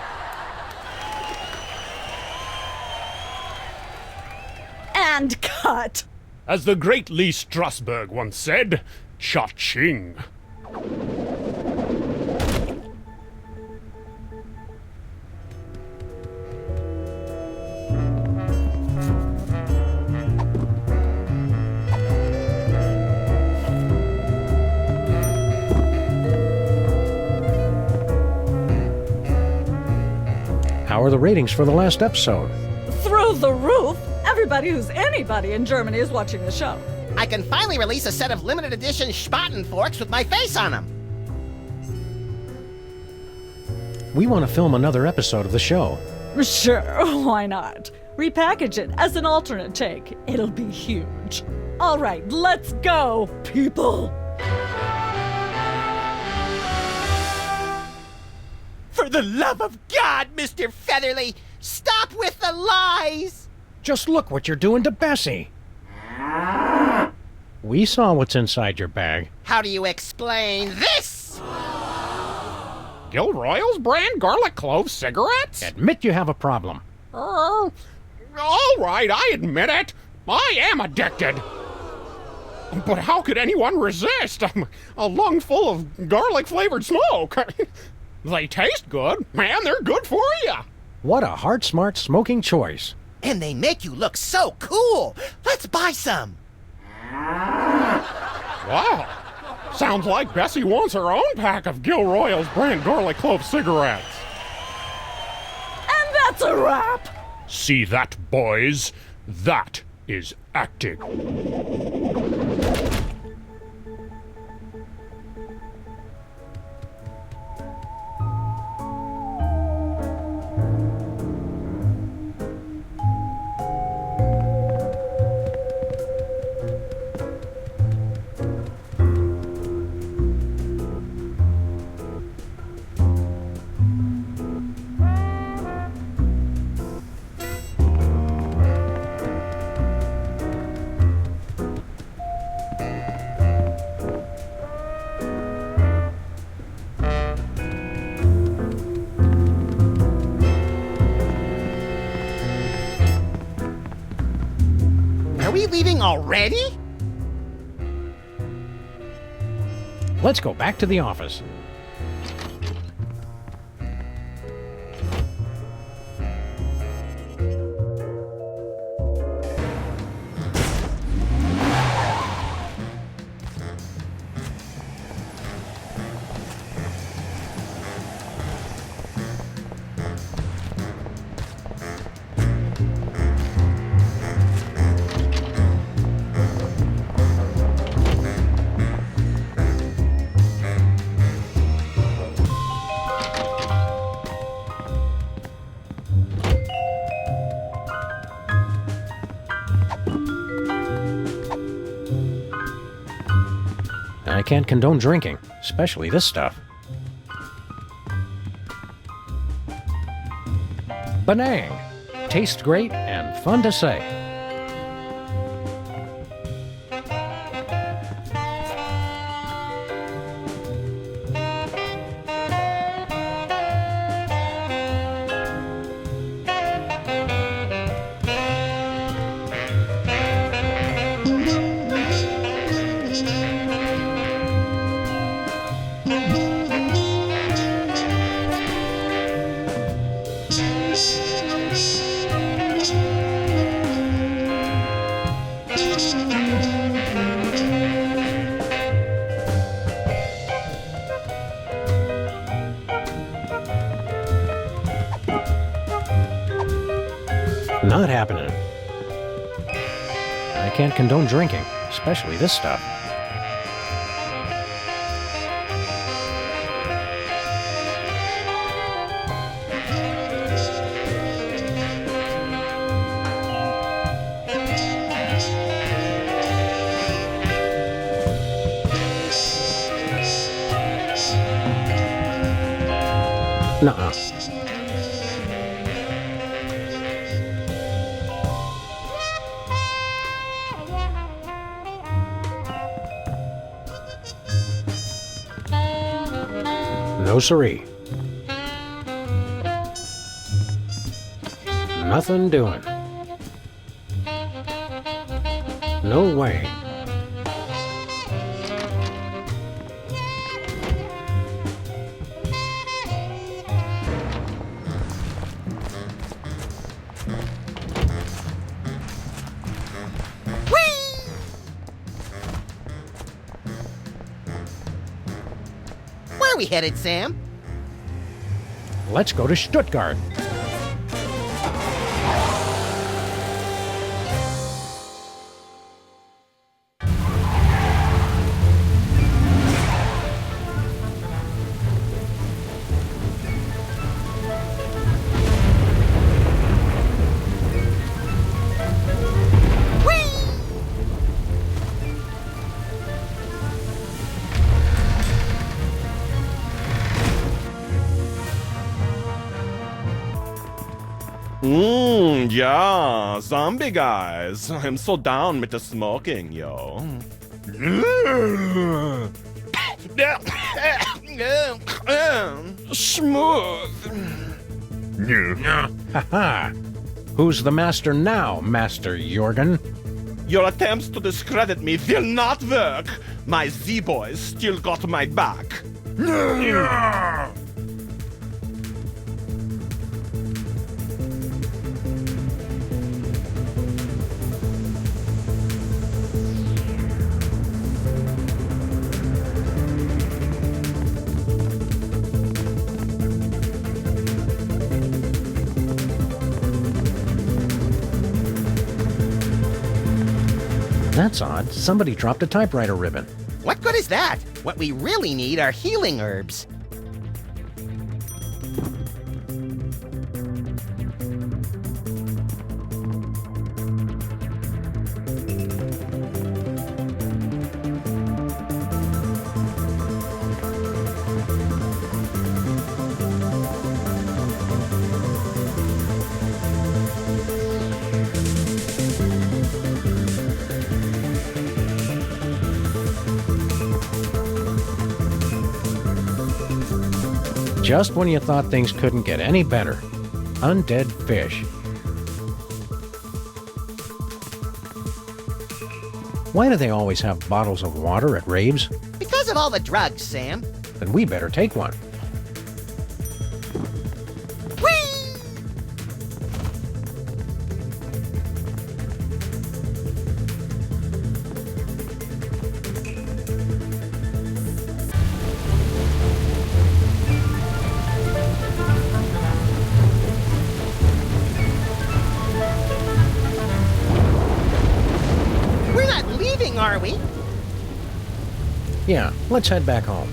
And cut! As the great Lee Strasberg once said, cha-ching. How are the ratings for the last episode? Through the roof! Everybody who's anybody in Germany is watching the show. I can finally release a set of limited edition Spaten forks with my face on them. We want to film another episode of the show. Sure, why not? Repackage it as an alternate take. It'll be huge. All right, let's go, people! For the love of God, Mr. Featherly, stop with the lies! Just look what you're doing to Bessie. We saw what's inside your bag. How do you explain this? Gilroy's brand garlic clove cigarettes? Admit you have a problem. All right, I admit it. I am addicted. But how could anyone resist? A lung full of garlic-flavored smoke. They taste good, man. They're good for you. What a heart-smart smoking choice. And they make you look so cool. Let's buy some. Wow. Sounds like Bessie wants her own pack of Gilroy's brand garlic clove cigarettes. And that's a wrap. See that, boys? That is acting. Are we leaving already? Let's go back to the office. I can't condone drinking, especially this stuff. Banang! Tastes great and fun to say. Not happening. I can't condone drinking, especially this stuff. Nuh-uh. No siree. Nothing doing. No way. Where are we headed, Sam? Let's go to Stuttgart. Yeah, zombie guys. I'm so down with the smoking, yo. Smooth. Haha. Who's the master now, Master Jorgen? Your attempts to discredit me will not work. My Z-boys still got my back. That's odd. Somebody dropped a typewriter ribbon. What good is that? What we really need are healing herbs. Just when you thought things couldn't get any better. Undead fish. Why do they always have bottles of water at raves? Because of all the drugs, Sam. Then we better take one. Are we? Yeah, let's head back home.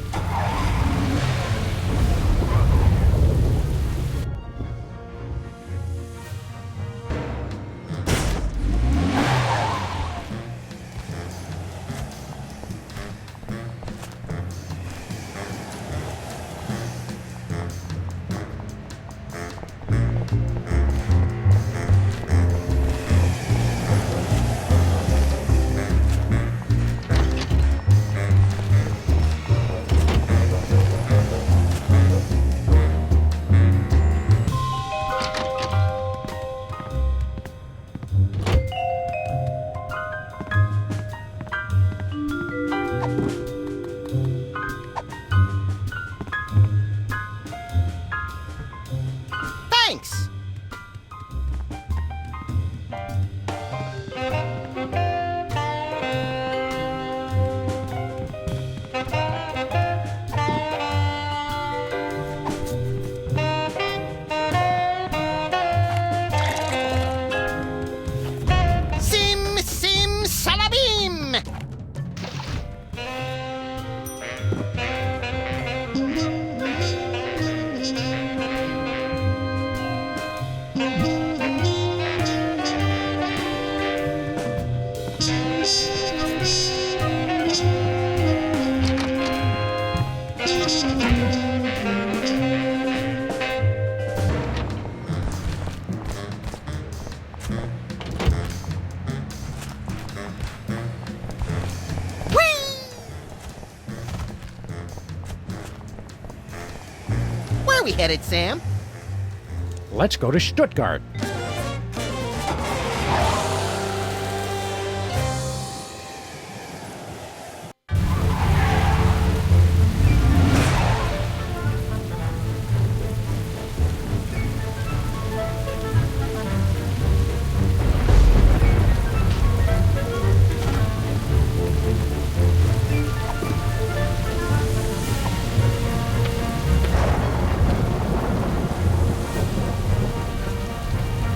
Thanks! Sim, sim, salabim! Where are we headed, Sam? Let's go to Stuttgart.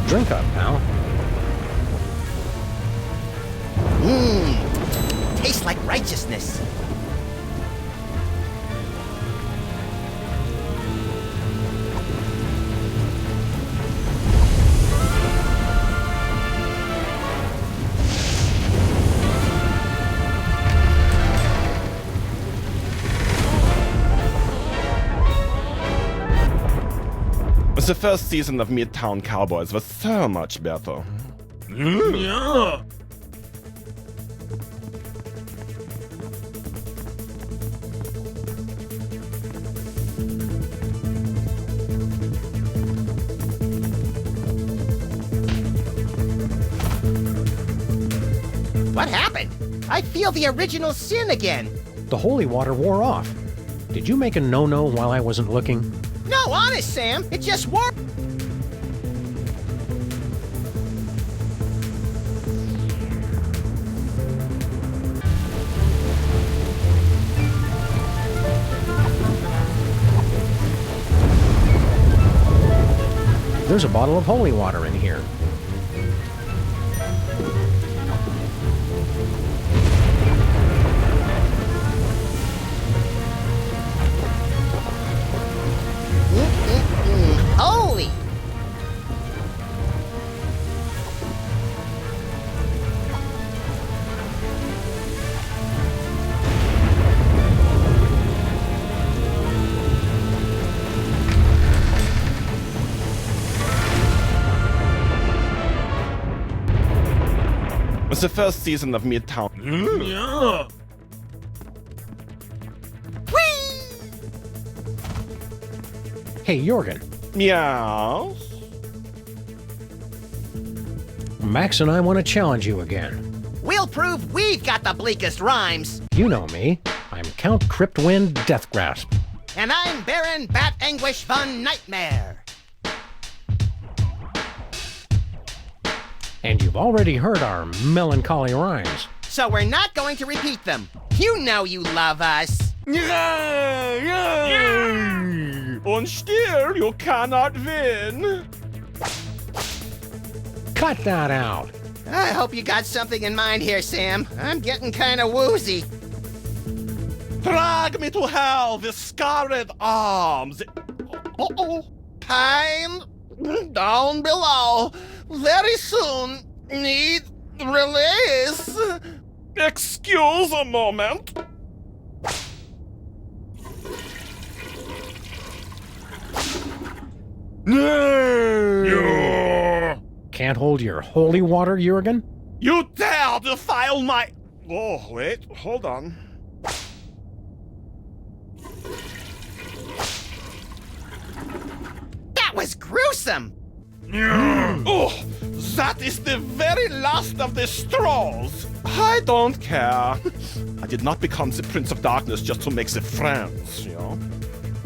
Drink up, pal. Tastes like righteousness. The first season of Midtown Cowboys was so much better. Yeah. What happened? I feel the original sin again. The holy water wore off. Did you make a no-no while I wasn't looking? No, honest, Sam. It just wore. There's a bottle of holy water in here. Holy! It was the first season of Midtown. Yeah. Hey, Jorgen. Meow. Max and I want to challenge you again. We'll prove we've got the bleakest rhymes. You know me. I'm Count Cryptwind Deathgrasp. And I'm Baron Bat Anguish Von Nightmare. And you've already heard our melancholy rhymes. So we're not going to repeat them. You know you love us. Und still, you cannot win. Cut that out. I hope you got something in mind here, Sam. I'm getting kind of woozy. Drag me to hell with scarred arms. Uh-oh. Time down below. Very soon. Need release. Excuse a moment. No! Can't hold your holy water, Jorgen? You dare defile my... Oh, wait, hold on. That was gruesome. Oh, that is the very last of the straws. I don't care. I did not become the Prince of Darkness just to make the friends, you know?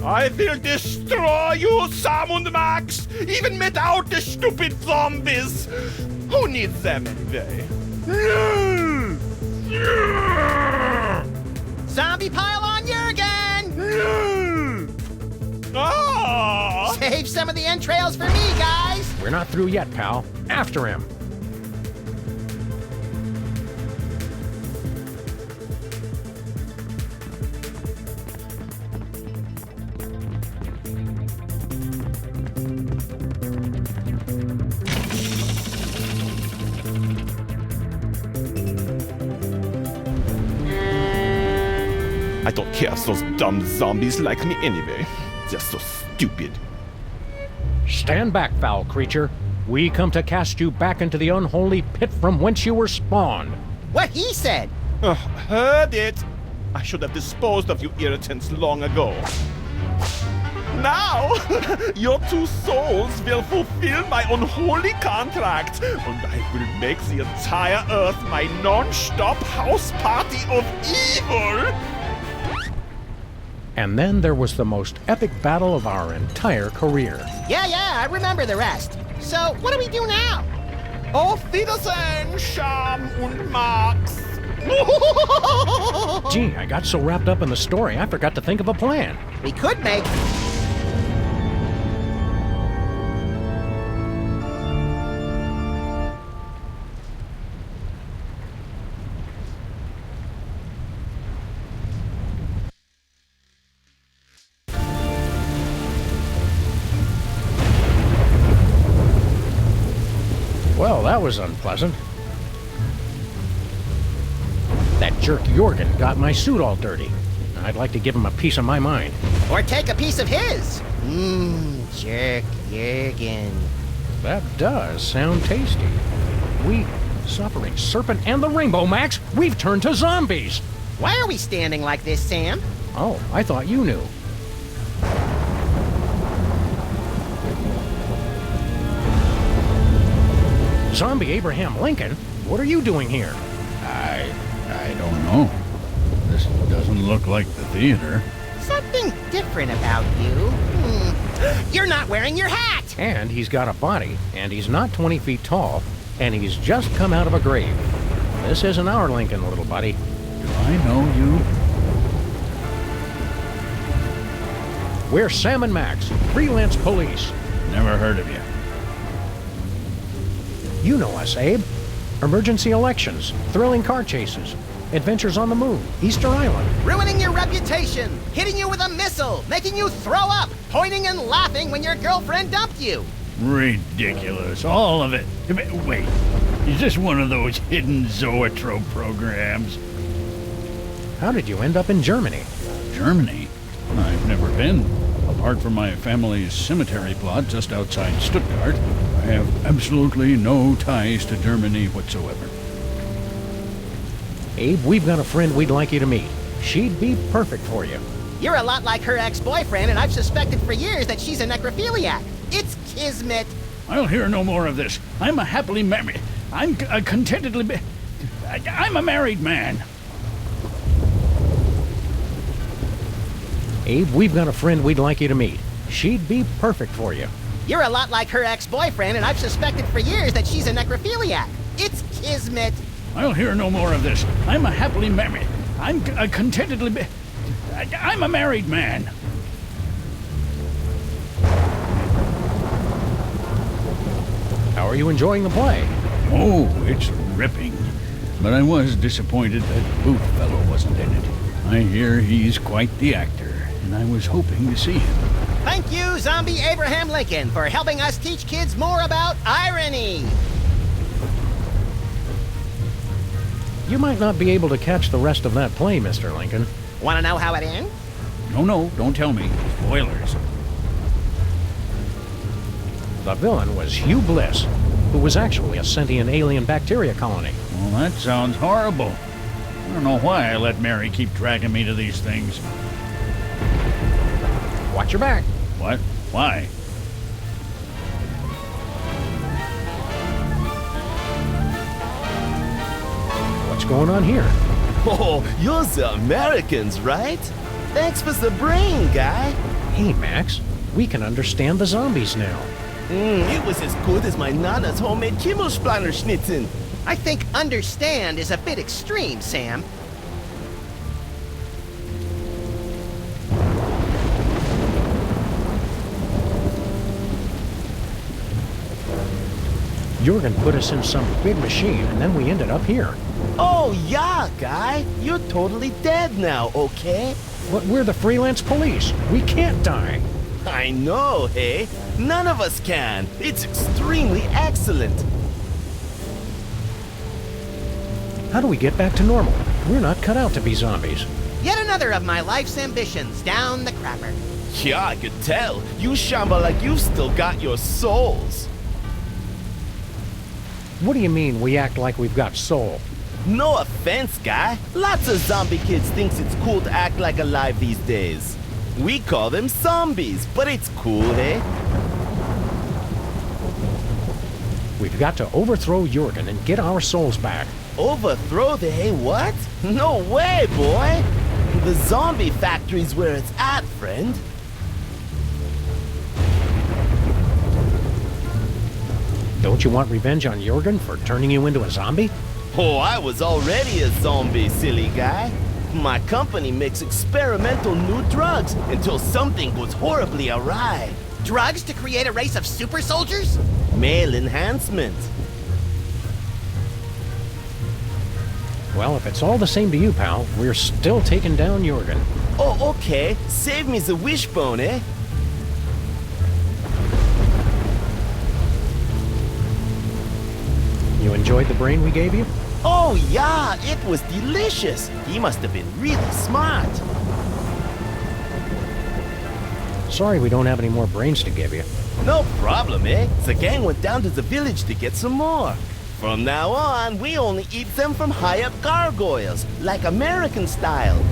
I will destroy you, Sam and Max, even without the stupid zombies. Who needs them anyway? Zombie pile on Jurgen! Ah! Save some of the entrails for me, guys! We're not through yet, pal. After him. I don't care if those dumb zombies like me anyway. They're so stupid. Stand back, foul creature. We come to cast you back into the unholy pit from whence you were spawned. What he said. Heard it. I should have disposed of you irritants long ago. Now, your two souls will fulfill my unholy contract, and I will make the entire Earth my non-stop house party of evil! And then there was the most epic battle of our entire career. Yeah, I remember the rest. So, what do we do now? Auf Wiedersehen, Sham und Max! Gee, I got so wrapped up in the story, I forgot to think of a plan. We could make... Well, that was unpleasant. That jerk Jorgen got my suit all dirty. I'd like to give him a piece of my mind. Or take a piece of his. jerk, Jurgen. That does sound tasty. We, suffering serpent and the rainbow, Max, we've turned to zombies. Why are we standing like this, Sam? Oh, I thought you knew. Zombie Abraham Lincoln? What are you doing here? I don't know. This doesn't look like the theater. Something different about you. You're not wearing your hat! And he's got a body, and he's not 20 feet tall, and he's just come out of a grave. This isn't our Lincoln, little buddy. Do I know you? We're Sam and Max, freelance police. Never heard of you. You know us, Abe. Emergency elections, thrilling car chases, adventures on the moon, Easter Island. Ruining your reputation, hitting you with a missile, making you throw up, pointing and laughing when your girlfriend dumped you. Ridiculous. All of it. Wait, is this one of those hidden zoetrope programs? How did you end up in Germany? Germany? I've never been. Apart from my family's cemetery plot just outside Stuttgart, I have absolutely no ties to Germany whatsoever. Abe, we've got a friend we'd like you to meet. She'd be perfect for you. You're a lot like her ex-boyfriend, and I've suspected for years that she's a necrophiliac. It's kismet. I'll hear no more of this. I'm a happily married... I'm contentedly... I'm a married man. Abe, we've got a friend we'd like you to meet. She'd be perfect for you. You're a lot like her ex-boyfriend, and I've suspected for years that she's a necrophiliac. It's kismet. I'll hear no more of this. I'm a happily married... I'm contentedly... I'm a married man. How are you enjoying the play? Oh, it's ripping. But I was disappointed that Booth fellow wasn't in it. I hear he's quite the actor, and I was hoping to see him. Thank you, Zombie Abraham Lincoln, for helping us teach kids more about irony. You might not be able to catch the rest of that play, Mr. Lincoln. Want to know how it ends? No, don't tell me. Spoilers. The villain was Hugh Bliss, who was actually a sentient alien bacteria colony. Well, that sounds horrible. I don't know why I let Mary keep dragging me to these things. Watch your back. What? Why? What's going on here? Oh, you're the Americans, right? Thanks for the brain, guy. Hey, Max. We can understand the zombies now. It was as good as my Nana's homemade Kimmelsplaner schnitzen. I think understand is a bit extreme, Sam. Jurgen put us in some big machine, and then we ended up here. Oh, yeah, guy. You're totally dead now, okay? But we're the freelance police. We can't die. I know, hey? None of us can. It's extremely excellent. How do we get back to normal? We're not cut out to be zombies. Yet another of my life's ambitions down the crapper. Yeah, I could tell. You shamba like you've still got your souls. What do you mean we act like we've got soul? No offense, guy. Lots of zombie kids thinks it's cool to act like alive these days. We call them zombies, but it's cool, eh? We've got to overthrow Jurgen and get our souls back. Overthrow the hey what? No way, boy! The zombie factory's where it's at, friend. Don't you want revenge on Jurgen for turning you into a zombie? Oh, I was already a zombie, silly guy. My company makes experimental new drugs until something goes horribly awry. Drugs to create a race of super soldiers? Male enhancement. Well, if it's all the same to you, pal, we're still taking down Jurgen. Oh, okay. Save me the wishbone, eh? You enjoyed the brain we gave you? Oh, yeah, it was delicious. He must have been really smart. Sorry we don't have any more brains to give you. No problem, eh? The gang went down to the village to get some more. From now on, we only eat them from high up gargoyles, like American style.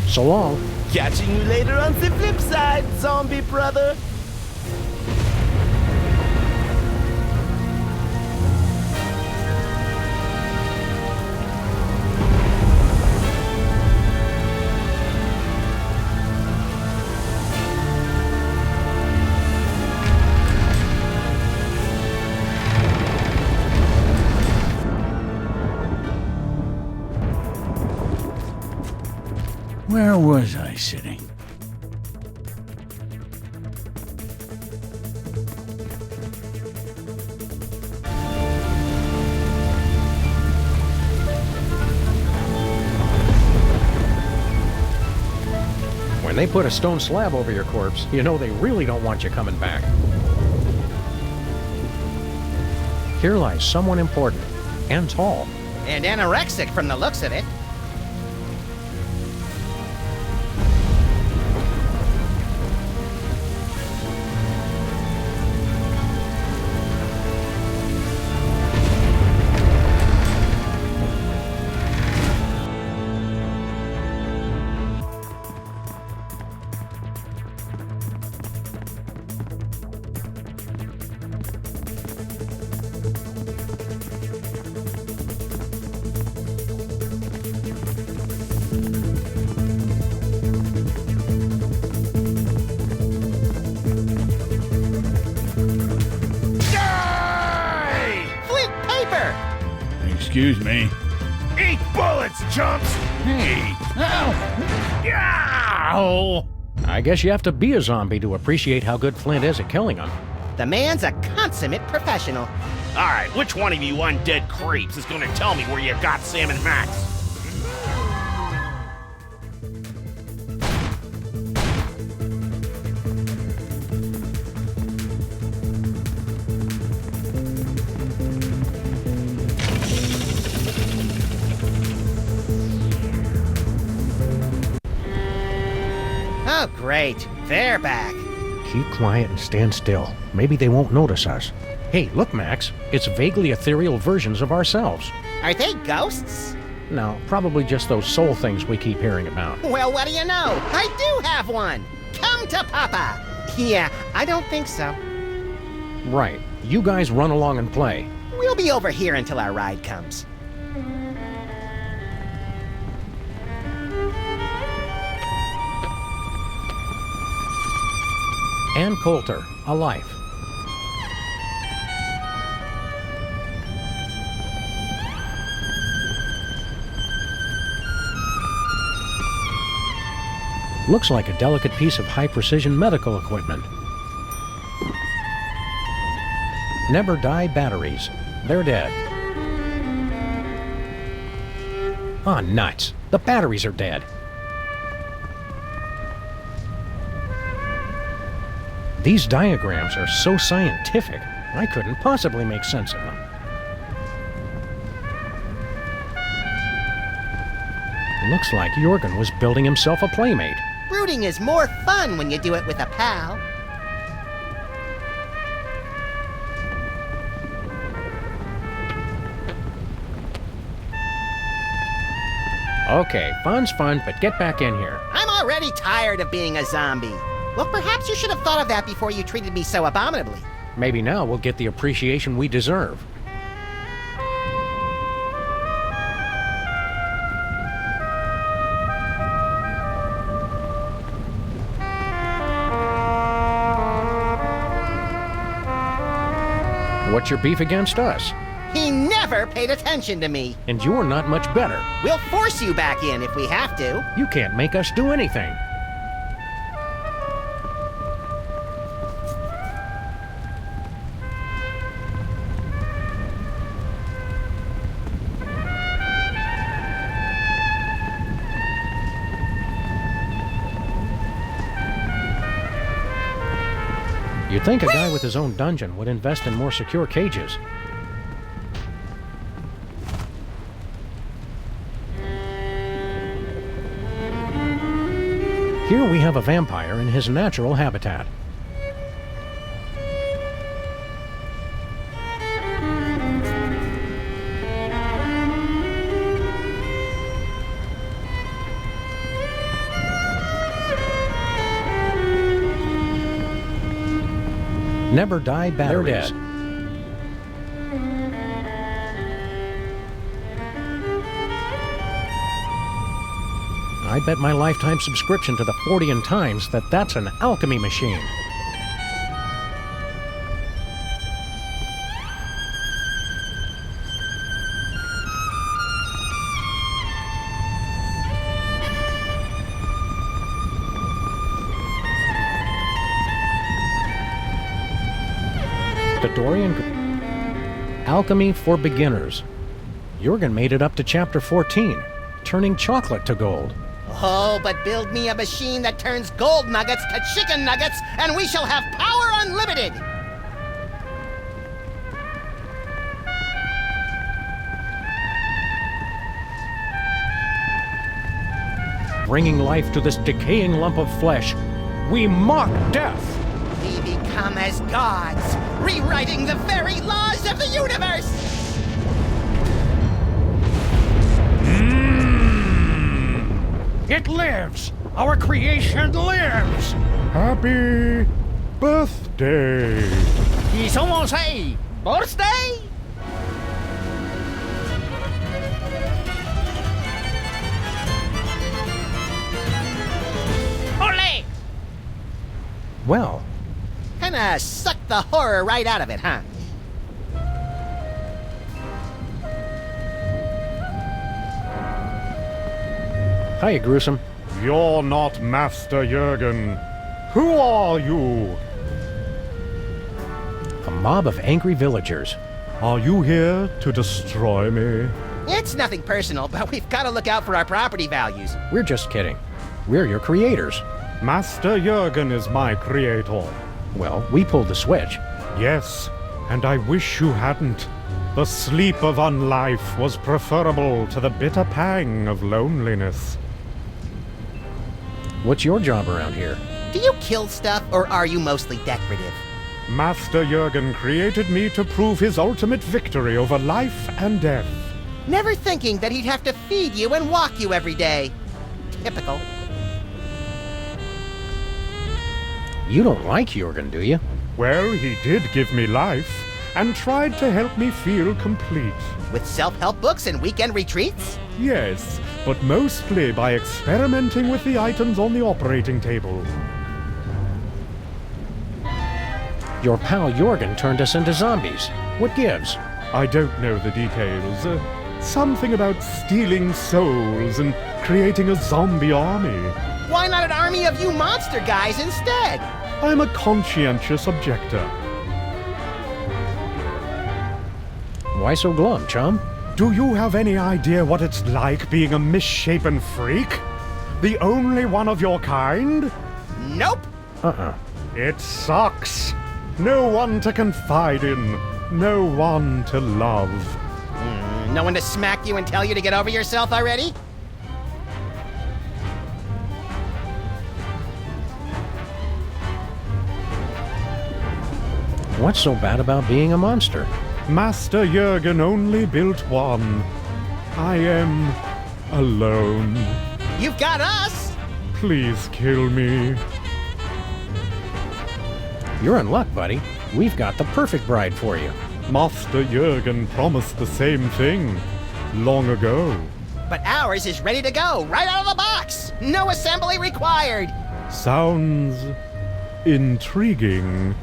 So long. Catching you later on the flip side, zombie brother. Where was I sitting? When they put a stone slab over your corpse, you know they really don't want you coming back. Here lies someone important and tall. And anorexic from the looks of it. Excuse me. Eat bullets, chumps! Hey! Ow! I guess you have to be a zombie to appreciate how good Flint is at killing them. The man's a consummate professional. Alright, which one of you undead creeps is gonna tell me where you got Sam and Max? Oh, great. They're back. Keep quiet and stand still. Maybe they won't notice us. Hey, look, Max. It's vaguely ethereal versions of ourselves. Are they ghosts? No, probably just those soul things we keep hearing about. Well, what do you know? I do have one. Come to Papa. Yeah, I don't think so. Right. You guys run along and play. We'll be over here until our ride comes. Ann Coulter, A Life. Looks like a delicate piece of high-precision medical equipment. Never die batteries. They're dead. Ah, nuts. The batteries are dead. These diagrams are so scientific, I couldn't possibly make sense of them. Looks like Jorgen was building himself a playmate. Brooding is more fun when you do it with a pal. Okay, fun's fun, but get back in here. I'm already tired of being a zombie. Well, perhaps you should have thought of that before you treated me so abominably. Maybe now we'll get the appreciation we deserve. What's your beef against us? He never paid attention to me. And you're not much better. We'll force you back in if we have to. You can't make us do anything. You'd think a guy with his own dungeon would invest in more secure cages. Here we have a vampire in his natural habitat. Never die batteries. I bet my lifetime subscription to the 40 and Times that that's an alchemy machine. The Dorian Alchemy for Beginners. Jurgen made it up to chapter 14, turning chocolate to gold. Oh, but build me a machine that turns gold nuggets to chicken nuggets, and we shall have power unlimited! Bringing life to this decaying lump of flesh, we mock death! We become as gods, rewriting the very laws of the universe! It lives! Our creation lives! Happy birthday! ¿Y somos a birthday? Ole! Well, Kinda sucked the horror right out of it, huh? hiya, Gruesome. You're not Master Jurgen. Who are you? A mob of angry villagers. Are you here to destroy me? It's nothing personal, but we've got to look out for our property values. We're just kidding. We're your creators. Master Jurgen is my creator. Well, we pulled the switch. Yes, and I wish you hadn't. The sleep of unlife was preferable to the bitter pang of loneliness. What's your job around here? Do you kill stuff, or are you mostly decorative? Master Jurgen created me to prove his ultimate victory over life and death. Never thinking that he'd have to feed you and walk you every day. Typical. You don't like Jurgen, do you? Well, he did give me life, and tried to help me feel complete. With self-help books and weekend retreats? Yes, but mostly by experimenting with the items on the operating table. Your pal Jurgen turned us into zombies. What gives? I don't know the details. Something about stealing souls and creating a zombie army. Why not an army of you monster guys instead? I'm a conscientious objector. Why so glum, chum? Do you have any idea what it's like being a misshapen freak? The only one of your kind? Nope. It sucks. No one to confide in. No one to love. No one to smack you and tell you to get over yourself already? What's so bad about being a monster? Master Jurgen only built one. I am alone. You've got us! Please kill me. You're in luck, buddy. We've got the perfect bride for you. Master Jurgen promised the same thing long ago. But ours is ready to go, right out of the box! No assembly required! Sounds intriguing.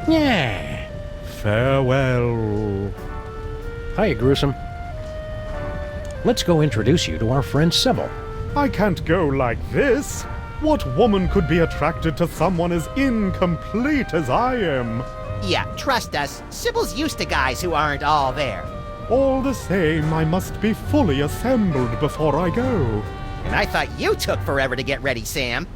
Yeah. Farewell. Hiya, Gruesome. Let's go introduce you to our friend Sybil. I can't go like this. What woman could be attracted to someone as incomplete as I am? Yeah, trust us. Sybil's used to guys who aren't all there. All the same, I must be fully assembled before I go. And I thought you took forever to get ready, Sam.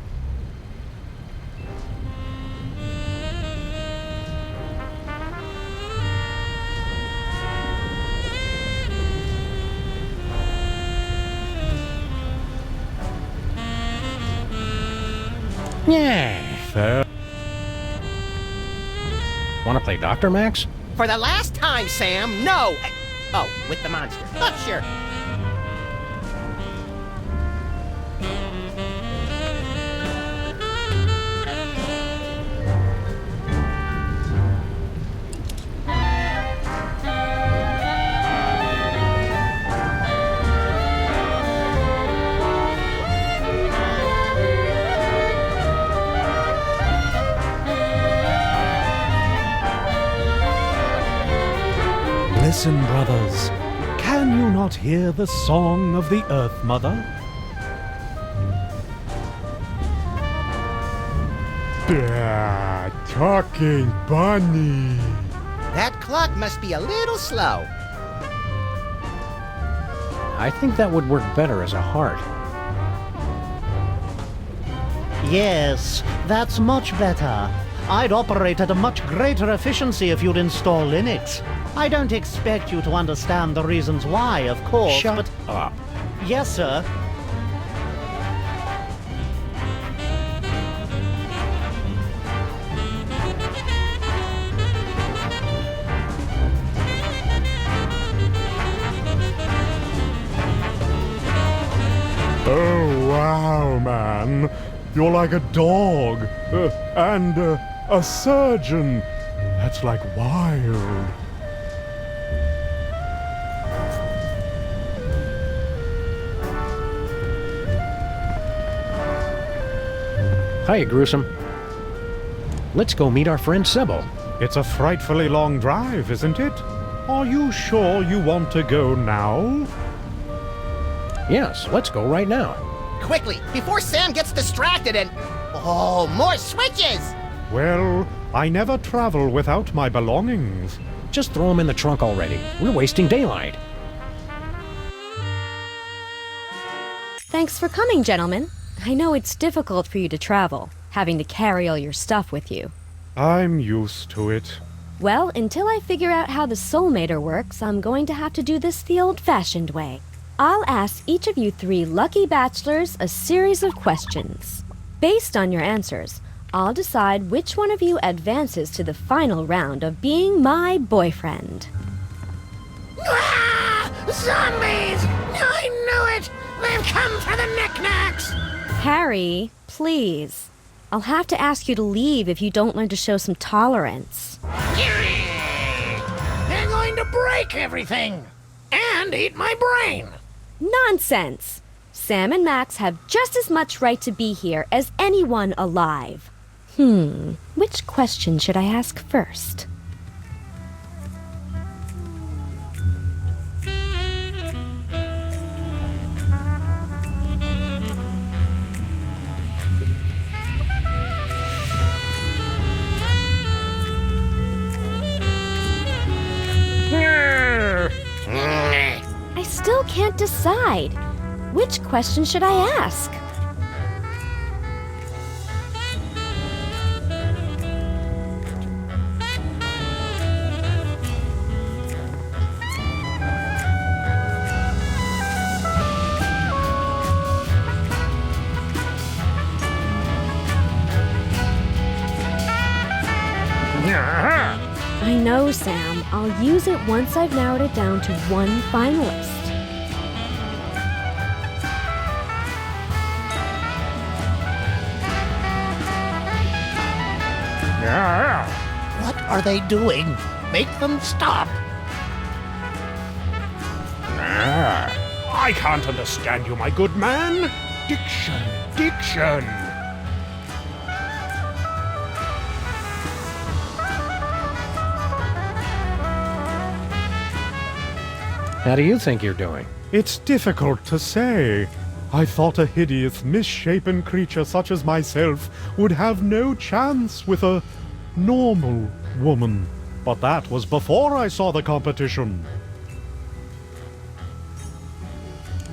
Yeah. Fair. Want to play Dr. Max? For the last time, Sam, no! Oh, with the monster. Oh, sure. Listen, brothers. Can you not hear the song of the Earth Mother? Talking bunny. That clock must be a little slow. I think that would work better as a heart. Yes, that's much better. I'd operate at a much greater efficiency if you'd install Linux. I don't expect you to understand the reasons why, of course, Shut but... up. Yes, sir. Oh, wow, man. You're like a dog. And a surgeon. That's like wild. Hiya, Gruesome. Let's go meet our friend Sybil. It's a frightfully long drive, isn't it? Are you sure you want to go now? Yes, let's go right now. Quickly, before Sam gets distracted and... Oh, more switches! Well, I never travel without my belongings. Just throw them in the trunk already. We're wasting daylight. Thanks for coming, gentlemen. I know it's difficult for you to travel, having to carry all your stuff with you. I'm used to it. Well, until I figure out how the Soulmater works, I'm going to have to do this the old-fashioned way. I'll ask each of you 3 lucky bachelors a series of questions. Based on your answers, I'll decide which one of you advances to the final round of being my boyfriend. Ah! Zombies! I knew it! They've come for the knickknacks! Harry, please. I'll have to ask you to leave if you don't learn to show some tolerance. They're going to break everything! And eat my brain! Nonsense! Sam and Max have just as much right to be here as anyone alive. Which question should I ask first? I still can't decide. Which question should I ask? I know, Sam. I'll use it once I've narrowed it down to one finalist. What are they doing? Make them stop! I can't understand you, my good man. Diction. How do you think you're doing? It's difficult to say. I thought a hideous, misshapen creature such as myself would have no chance with a normal woman. But that was before I saw the competition.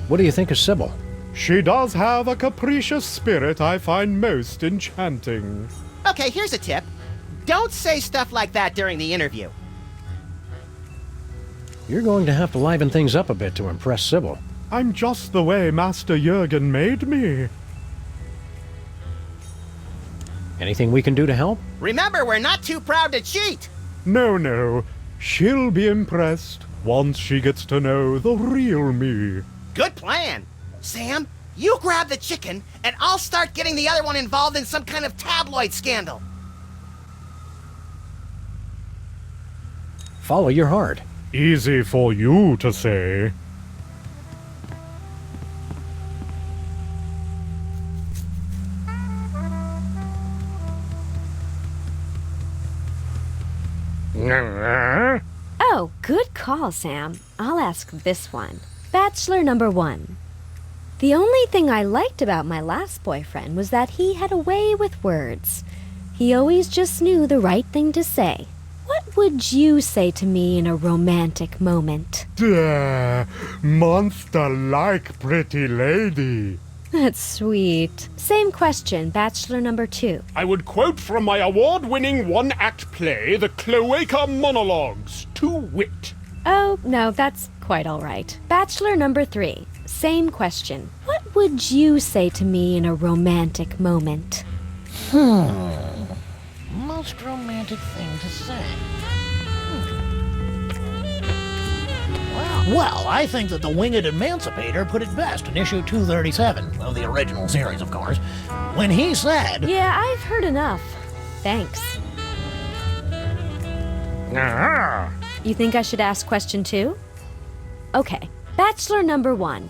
What do you think of Sybil? She does have a capricious spirit I find most enchanting. Okay, here's a tip. Don't say stuff like that during the interview. You're going to have to liven things up a bit to impress Sybil. I'm just the way Master Jurgen made me. Anything we can do to help? Remember, we're not too proud to cheat. No. She'll be impressed once she gets to know the real me. Good plan. Sam, you grab the chicken, and I'll start getting the other one involved in some kind of tabloid scandal. Follow your heart. Easy for you to say. Oh, good call, Sam. I'll ask this one. Bachelor number 1. The only thing I liked about my last boyfriend was that he had a way with words. He always just knew the right thing to say. What would you say to me in a romantic moment? Monster-like pretty lady. That's sweet. Same question, Bachelor number 2. I would quote from my award-winning one-act play, The Cloaca Monologues, to wit. Oh, no, that's quite all right. Bachelor number 3. Same question. What would you say to me in a romantic moment? Most romantic thing to say. Well, I think that the Winged Emancipator put it best in issue 237 of the original series, of course, when he said... Yeah, I've heard enough. Thanks. You think I should ask question 2? Okay, Bachelor number 1.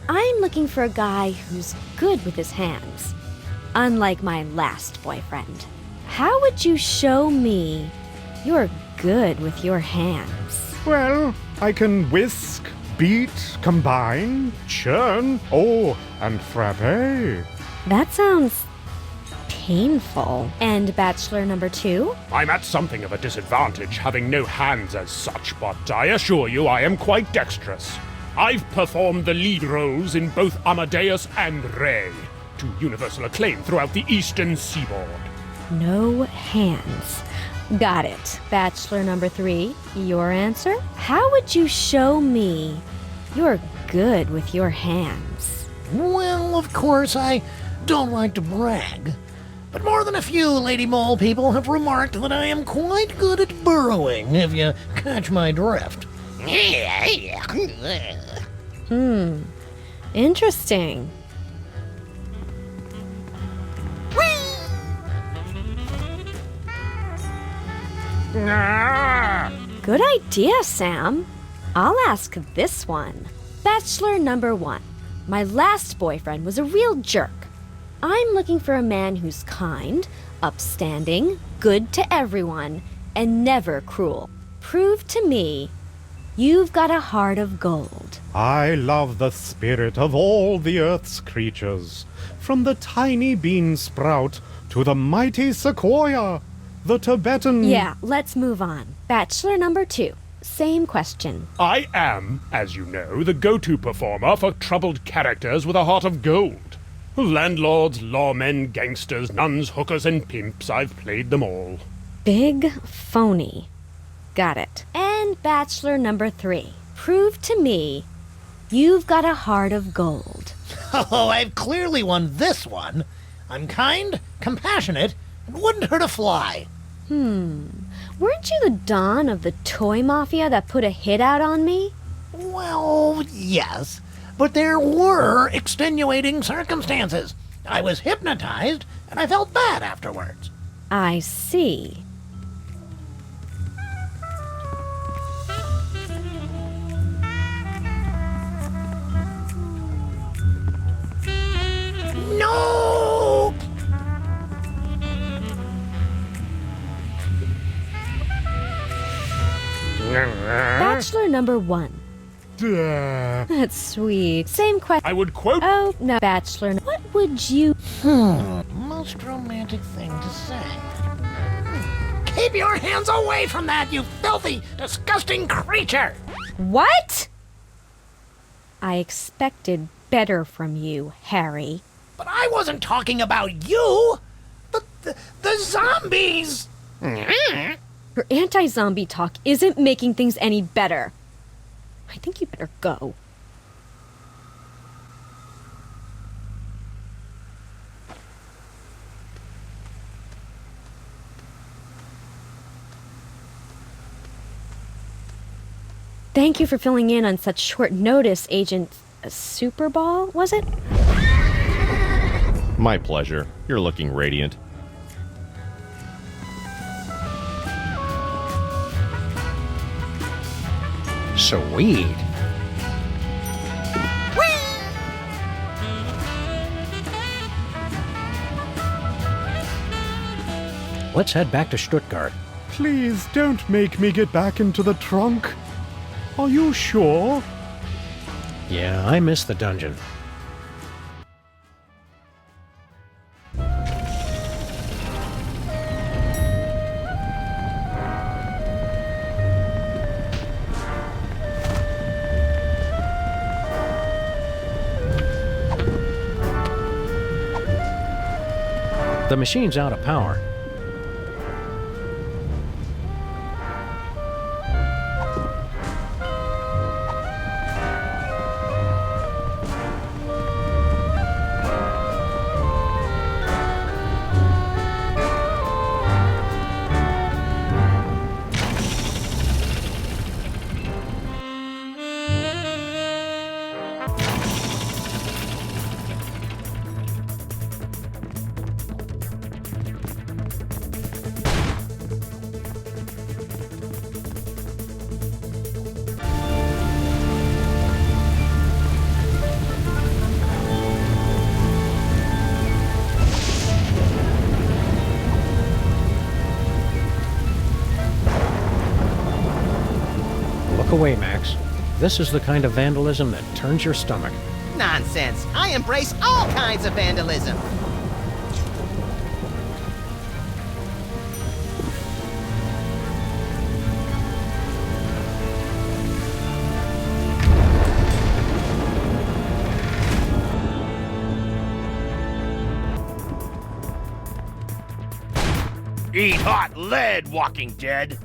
I'm looking for a guy who's good with his hands. Unlike my last boyfriend. How would you show me you're good with your hands? Well, I can whisk, beat, combine, churn, and frappe. That sounds painful. And Bachelor number 2? I'm at something of a disadvantage, having no hands as such, but I assure you I am quite dexterous. I've performed the lead roles in both Amadeus and Ray, to universal acclaim throughout the eastern seaboard. No hands. Got it. Bachelor number 3, your answer? How would you show me you're good with your hands? Well, of course, I don't like to brag, but more than a few Lady Mole people have remarked that I am quite good at burrowing, if you catch my drift. Interesting. Good idea, Sam. I'll ask this one. Bachelor number 1. My last boyfriend was a real jerk. I'm looking for a man who's kind, upstanding, good to everyone, and never cruel. Prove to me you've got a heart of gold. I love the spirit of all the earth's creatures, from the tiny bean sprout to the mighty sequoia, the Tibetan... Yeah, let's move on. Bachelor number 2. Same question. I am, as you know, the go-to performer for troubled characters with a heart of gold. Landlords, lawmen, gangsters, nuns, hookers, and pimps, I've played them all. Big phony. Got it. And Bachelor number 3. Prove to me you've got a heart of gold. Oh, I've clearly won this one. I'm kind, compassionate, and wouldn't hurt a fly. Weren't you the Don of the toy mafia that put a hit out on me? Well, yes, but there were extenuating circumstances. I was hypnotized, and I felt bad afterwards. I see. No! Bachelor number 1. That's sweet. Same question. I would quote... Oh, no. Bachelor. What would you... Most romantic thing to say. Keep your hands away from that, you filthy, disgusting creature! What? I expected better from you, Harry. But I wasn't talking about you! The zombies! Your anti-zombie talk isn't making things any better. I think you better go. Thank you for filling in on such short notice, Agent Superball, was it? My pleasure. You're looking radiant. Sweet. Let's head back to Stuttgart. Please don't make me get back into the trunk. Are you sure? Yeah, I miss the dungeon. The machine's out of power. Look away, Max. This is the kind of vandalism that turns your stomach. Nonsense. I embrace all kinds of vandalism. Eat hot lead, Walking Dead!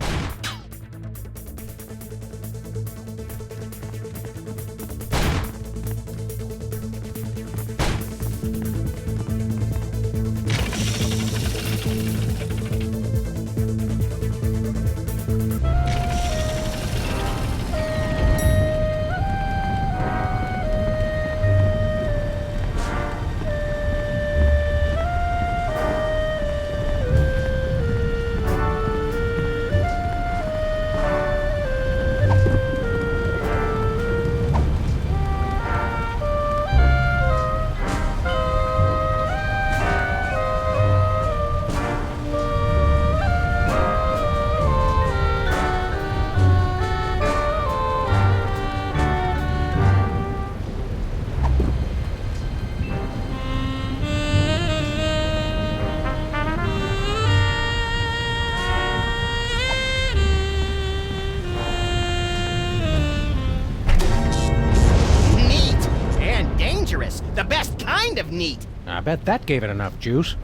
The best kind of neat. I bet that gave it enough juice.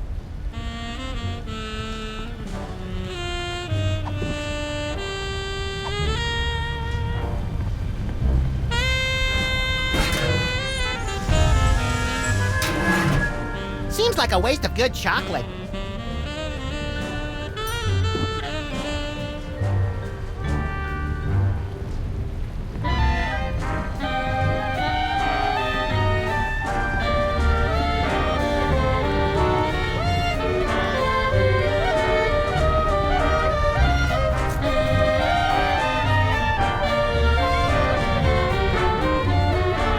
Seems like a waste of good chocolate.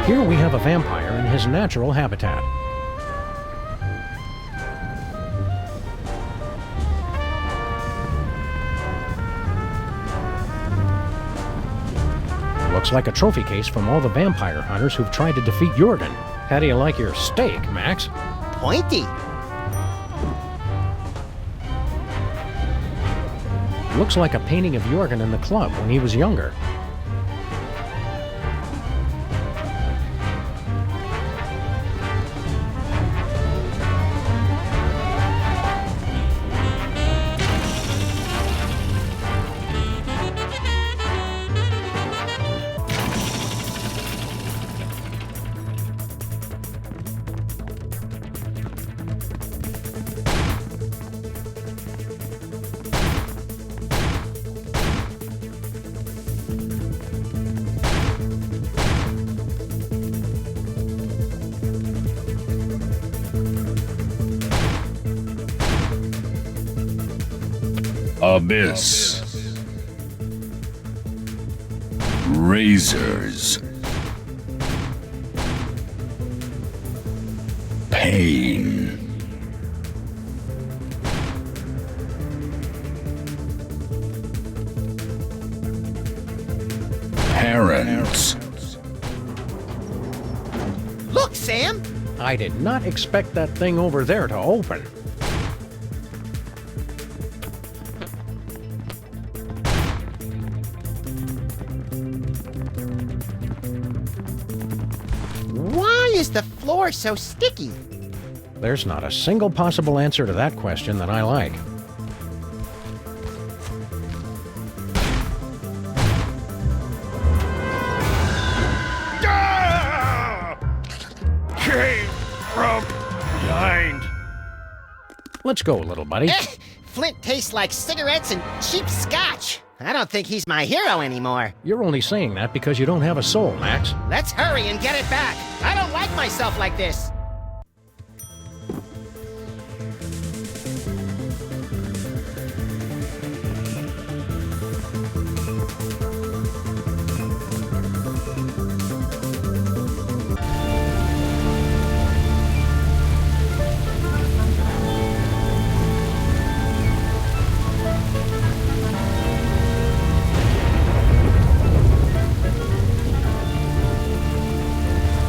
Here we have a vampire in his natural habitat. Looks like a trophy case from all the vampire hunters who've tried to defeat Jorgen. How do you like your steak, Max? Pointy. Looks like a painting of Jorgen in the club when he was younger. Abyss. Razors. Pain. Parents. Look, Sam! I did not expect that thing over there to open. Why is the floor so sticky? There's not a single possible answer to that question that I like. Came from behind. Let's go, little buddy. Flint tastes like cigarettes and cheap scotch. I don't think he's my hero anymore. You're only saying that because you don't have a soul, Max. Let's hurry and get it back. I don't like myself like this.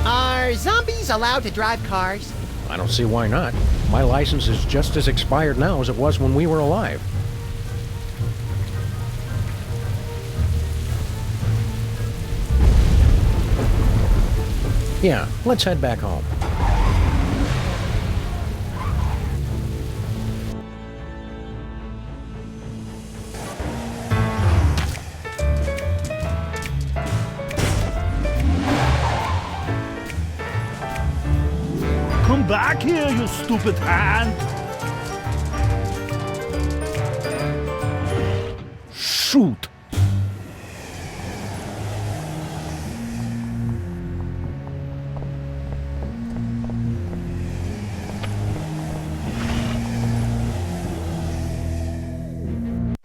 Are zombies allowed to drive cars? I don't see why not. My license is just as expired now as it was when we were alive. Yeah, let's head back home. Come back here, you stupid hand! Shoot!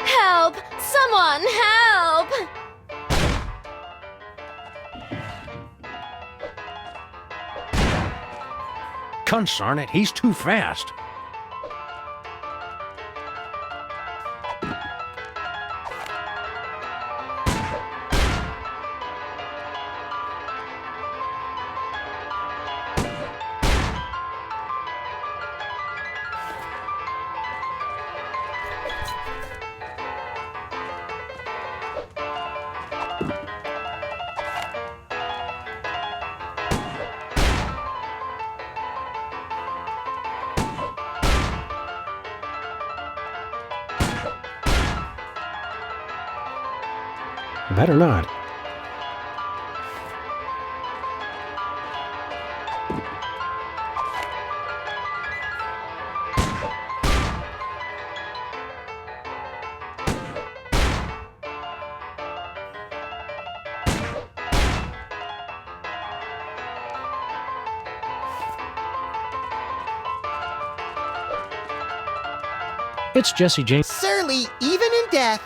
Help! Someone help! Consarn it, he's too fast. Better not. It's Jesse James. Surly, even in death.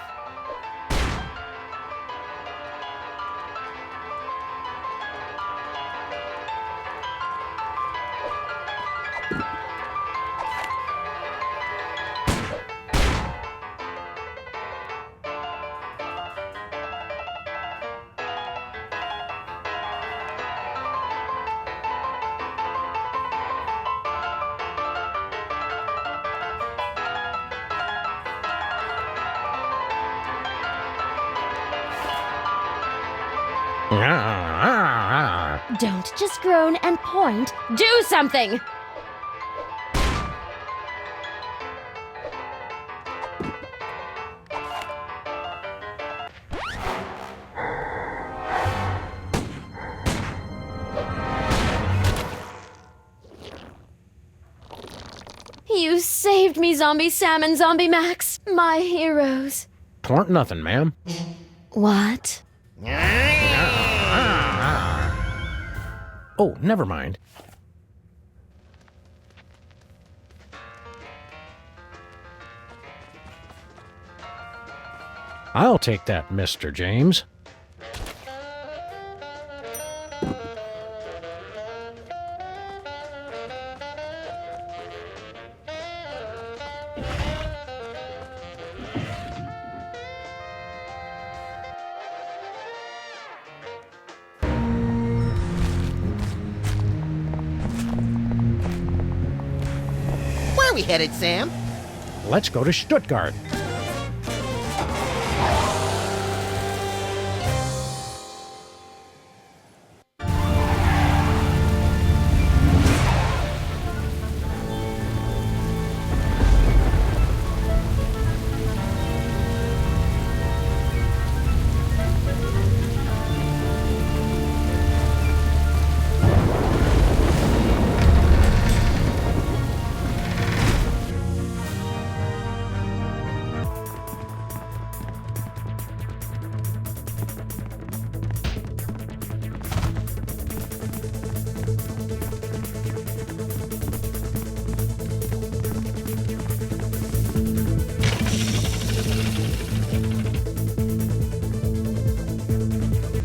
Don't just groan and point. Do something! You saved me, Zombie Sam and Zombie Max. My heroes. Twarn't nothing, ma'am. What? Oh, never mind. I'll take that, Mr. James. Where are we headed, Sam? Let's go to Stuttgart.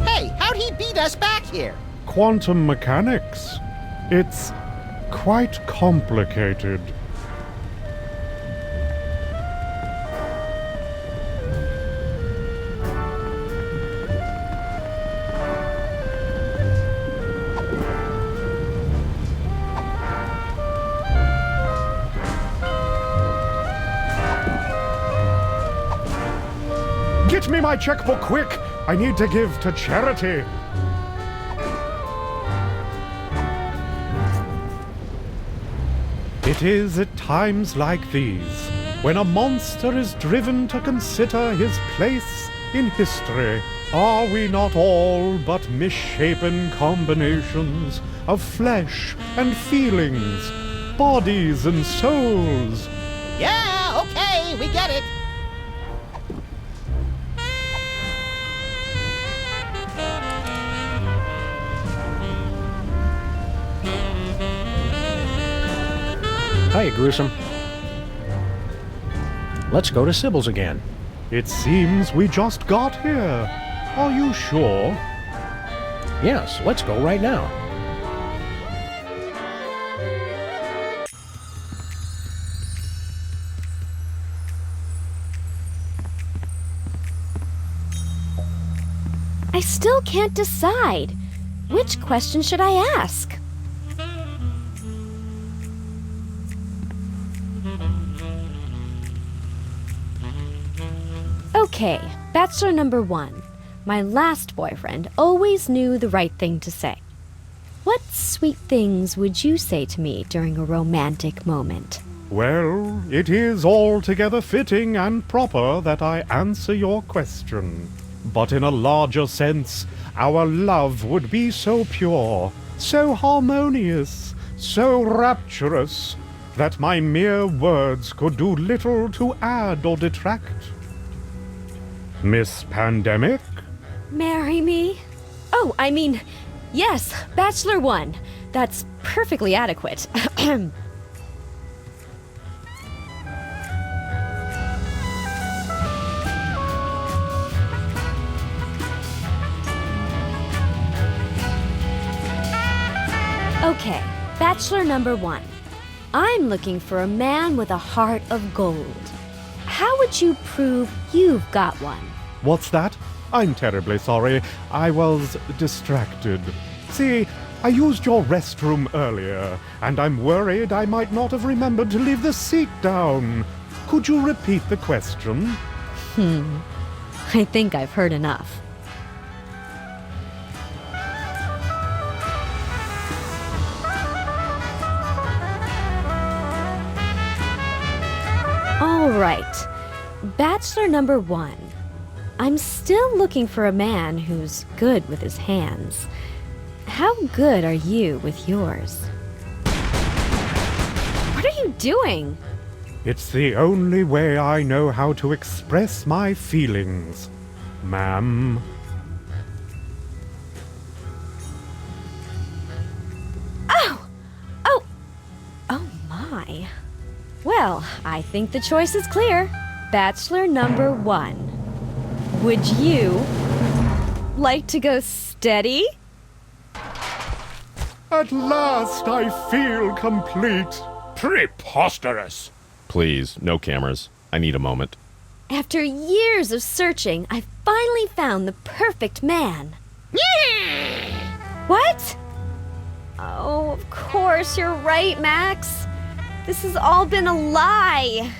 Hey, how'd he beat us back here? Quantum mechanics. It's quite complicated. Get me my checkbook quick! I need to give to charity. It is at times like these, when a monster is driven to consider his place in history. Are we not all but misshapen combinations of flesh and feelings, bodies and souls? Yeah, okay, we get it. Hiya, Gruesome. Let's go to Sybil's again. It seems we just got here. Are you sure? Yes, let's go right now. I still can't decide. Which question should I ask? Okay, bachelor number 1. My last boyfriend always knew the right thing to say. What sweet things would you say to me during a romantic moment? Well, it is altogether fitting and proper that I answer your question. But in a larger sense, our love would be so pure, so harmonious, so rapturous, that my mere words could do little to add or detract. Miss Pandemic? Marry me? Oh, I mean, yes, bachelor 1. That's perfectly adequate. Okay, bachelor number 1. I'm looking for a man with a heart of gold. How would you prove you've got one? What's that? I'm terribly sorry. I was distracted. See, I used your restroom earlier, and I'm worried I might not have remembered to leave the seat down. Could you repeat the question? I think I've heard enough. All right. Bachelor number 1. I'm still looking for a man who's good with his hands. How good are you with yours? What are you doing? It's the only way I know how to express my feelings, ma'am. Oh my. Well, I think the choice is clear. Bachelor number 1. Would you like to go steady? At last I feel complete. Preposterous. Please, no cameras. I need a moment. After years of searching, I finally found the perfect man. What? Oh, of course, you're right, Max. This has all been a lie.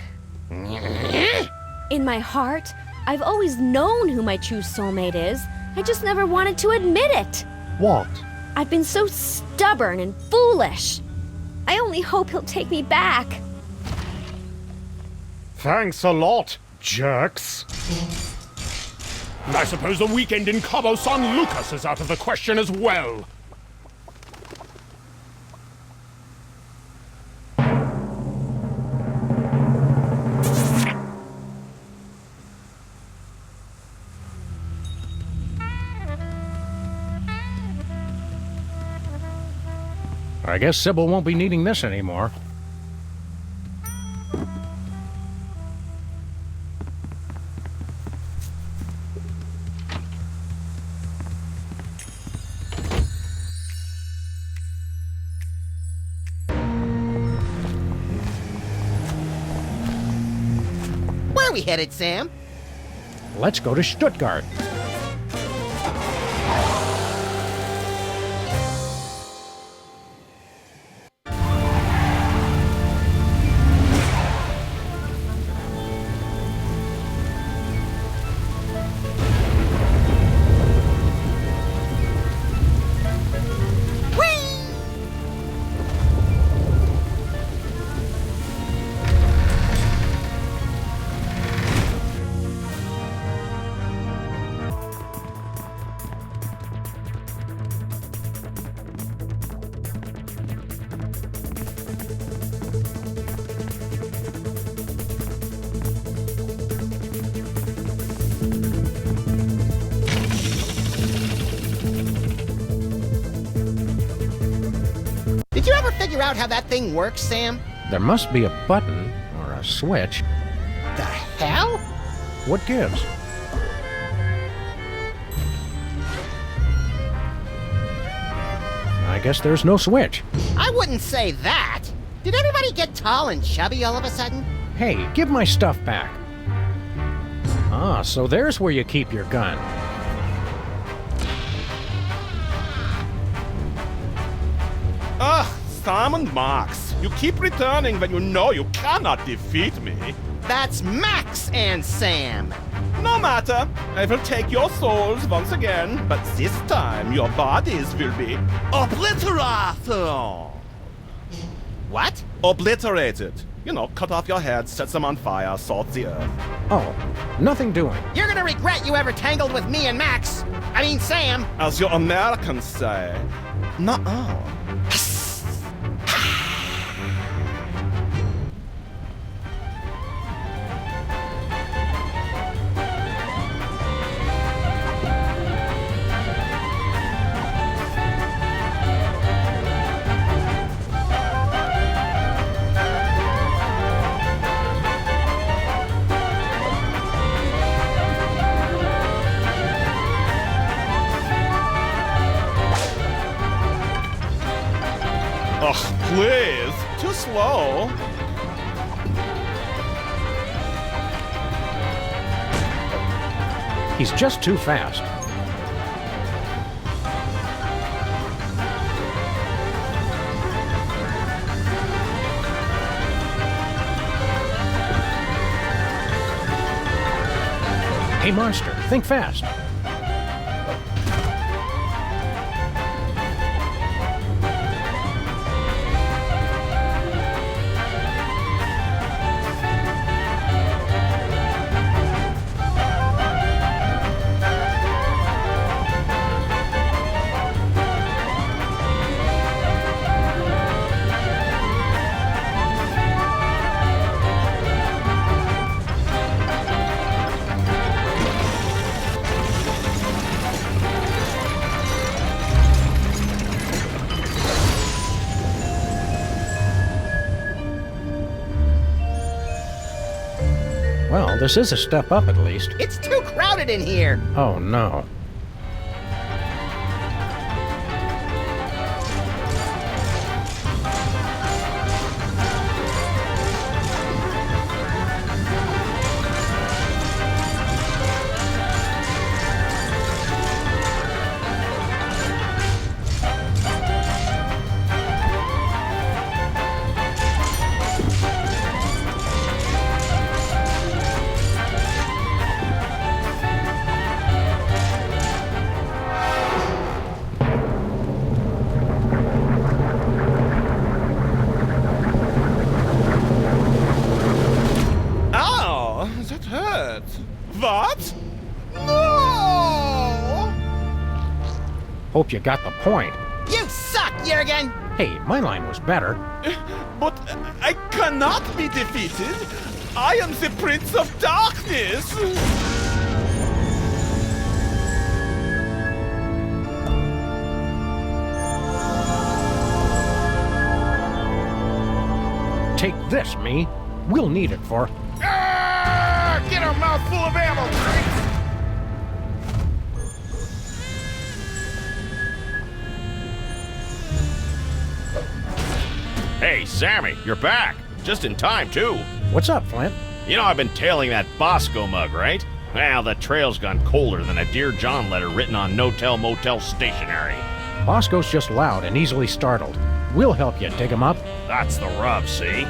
In my heart, I've always known who my true soulmate is. I just never wanted to admit it. What? I've been so stubborn and foolish. I only hope he'll take me back. Thanks a lot, jerks. I suppose the weekend in Cabo San Lucas is out of the question as well. I guess Sybil won't be needing this anymore. Where are we headed, Sam? Let's go to Stuttgart. Did you ever figure out how that thing works, Sam? There must be a button or a switch. The hell? What gives? I guess there's no switch. I wouldn't say that. Did everybody get tall and chubby all of a sudden? Hey, give my stuff back. Ah, so there's where you keep your gun. Ah, Sam and Max, you keep returning when you know you cannot defeat me. That's Max and Sam. No matter, I will take your souls once again, but this time your bodies will be obliterated. What? Obliterated. You know, cut off your head, set them on fire, salt the earth. Oh, nothing doing. You're gonna regret you ever tangled with me and Max. I mean, Sam. As your Americans say, nuh-uh. Ugh, please. Too slow. He's just too fast. Hey, monster, think fast. Well, this is a step up at least. It's too crowded in here. Oh no. Ow! That hurt. What? No! Hope you got the point. You suck, Jurgen! Hey, my line was better. But I cannot be defeated. I am the Prince of Darkness. Take this, me. We'll need it for... Get a mouthful of ammo, Prince! Hey, Sammy, you're back. Just in time, too. What's up, Flint? You know I've been tailing that Bosco mug, right? Well, the trail's gone colder than a Dear John letter written on no-tell motel stationery. Bosco's just loud and easily startled. We'll help you dig him up. That's the rub, see?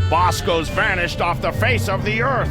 Bosco's vanished off the face of the earth.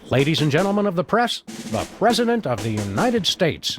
Ladies and gentlemen of the press, the President of the United States.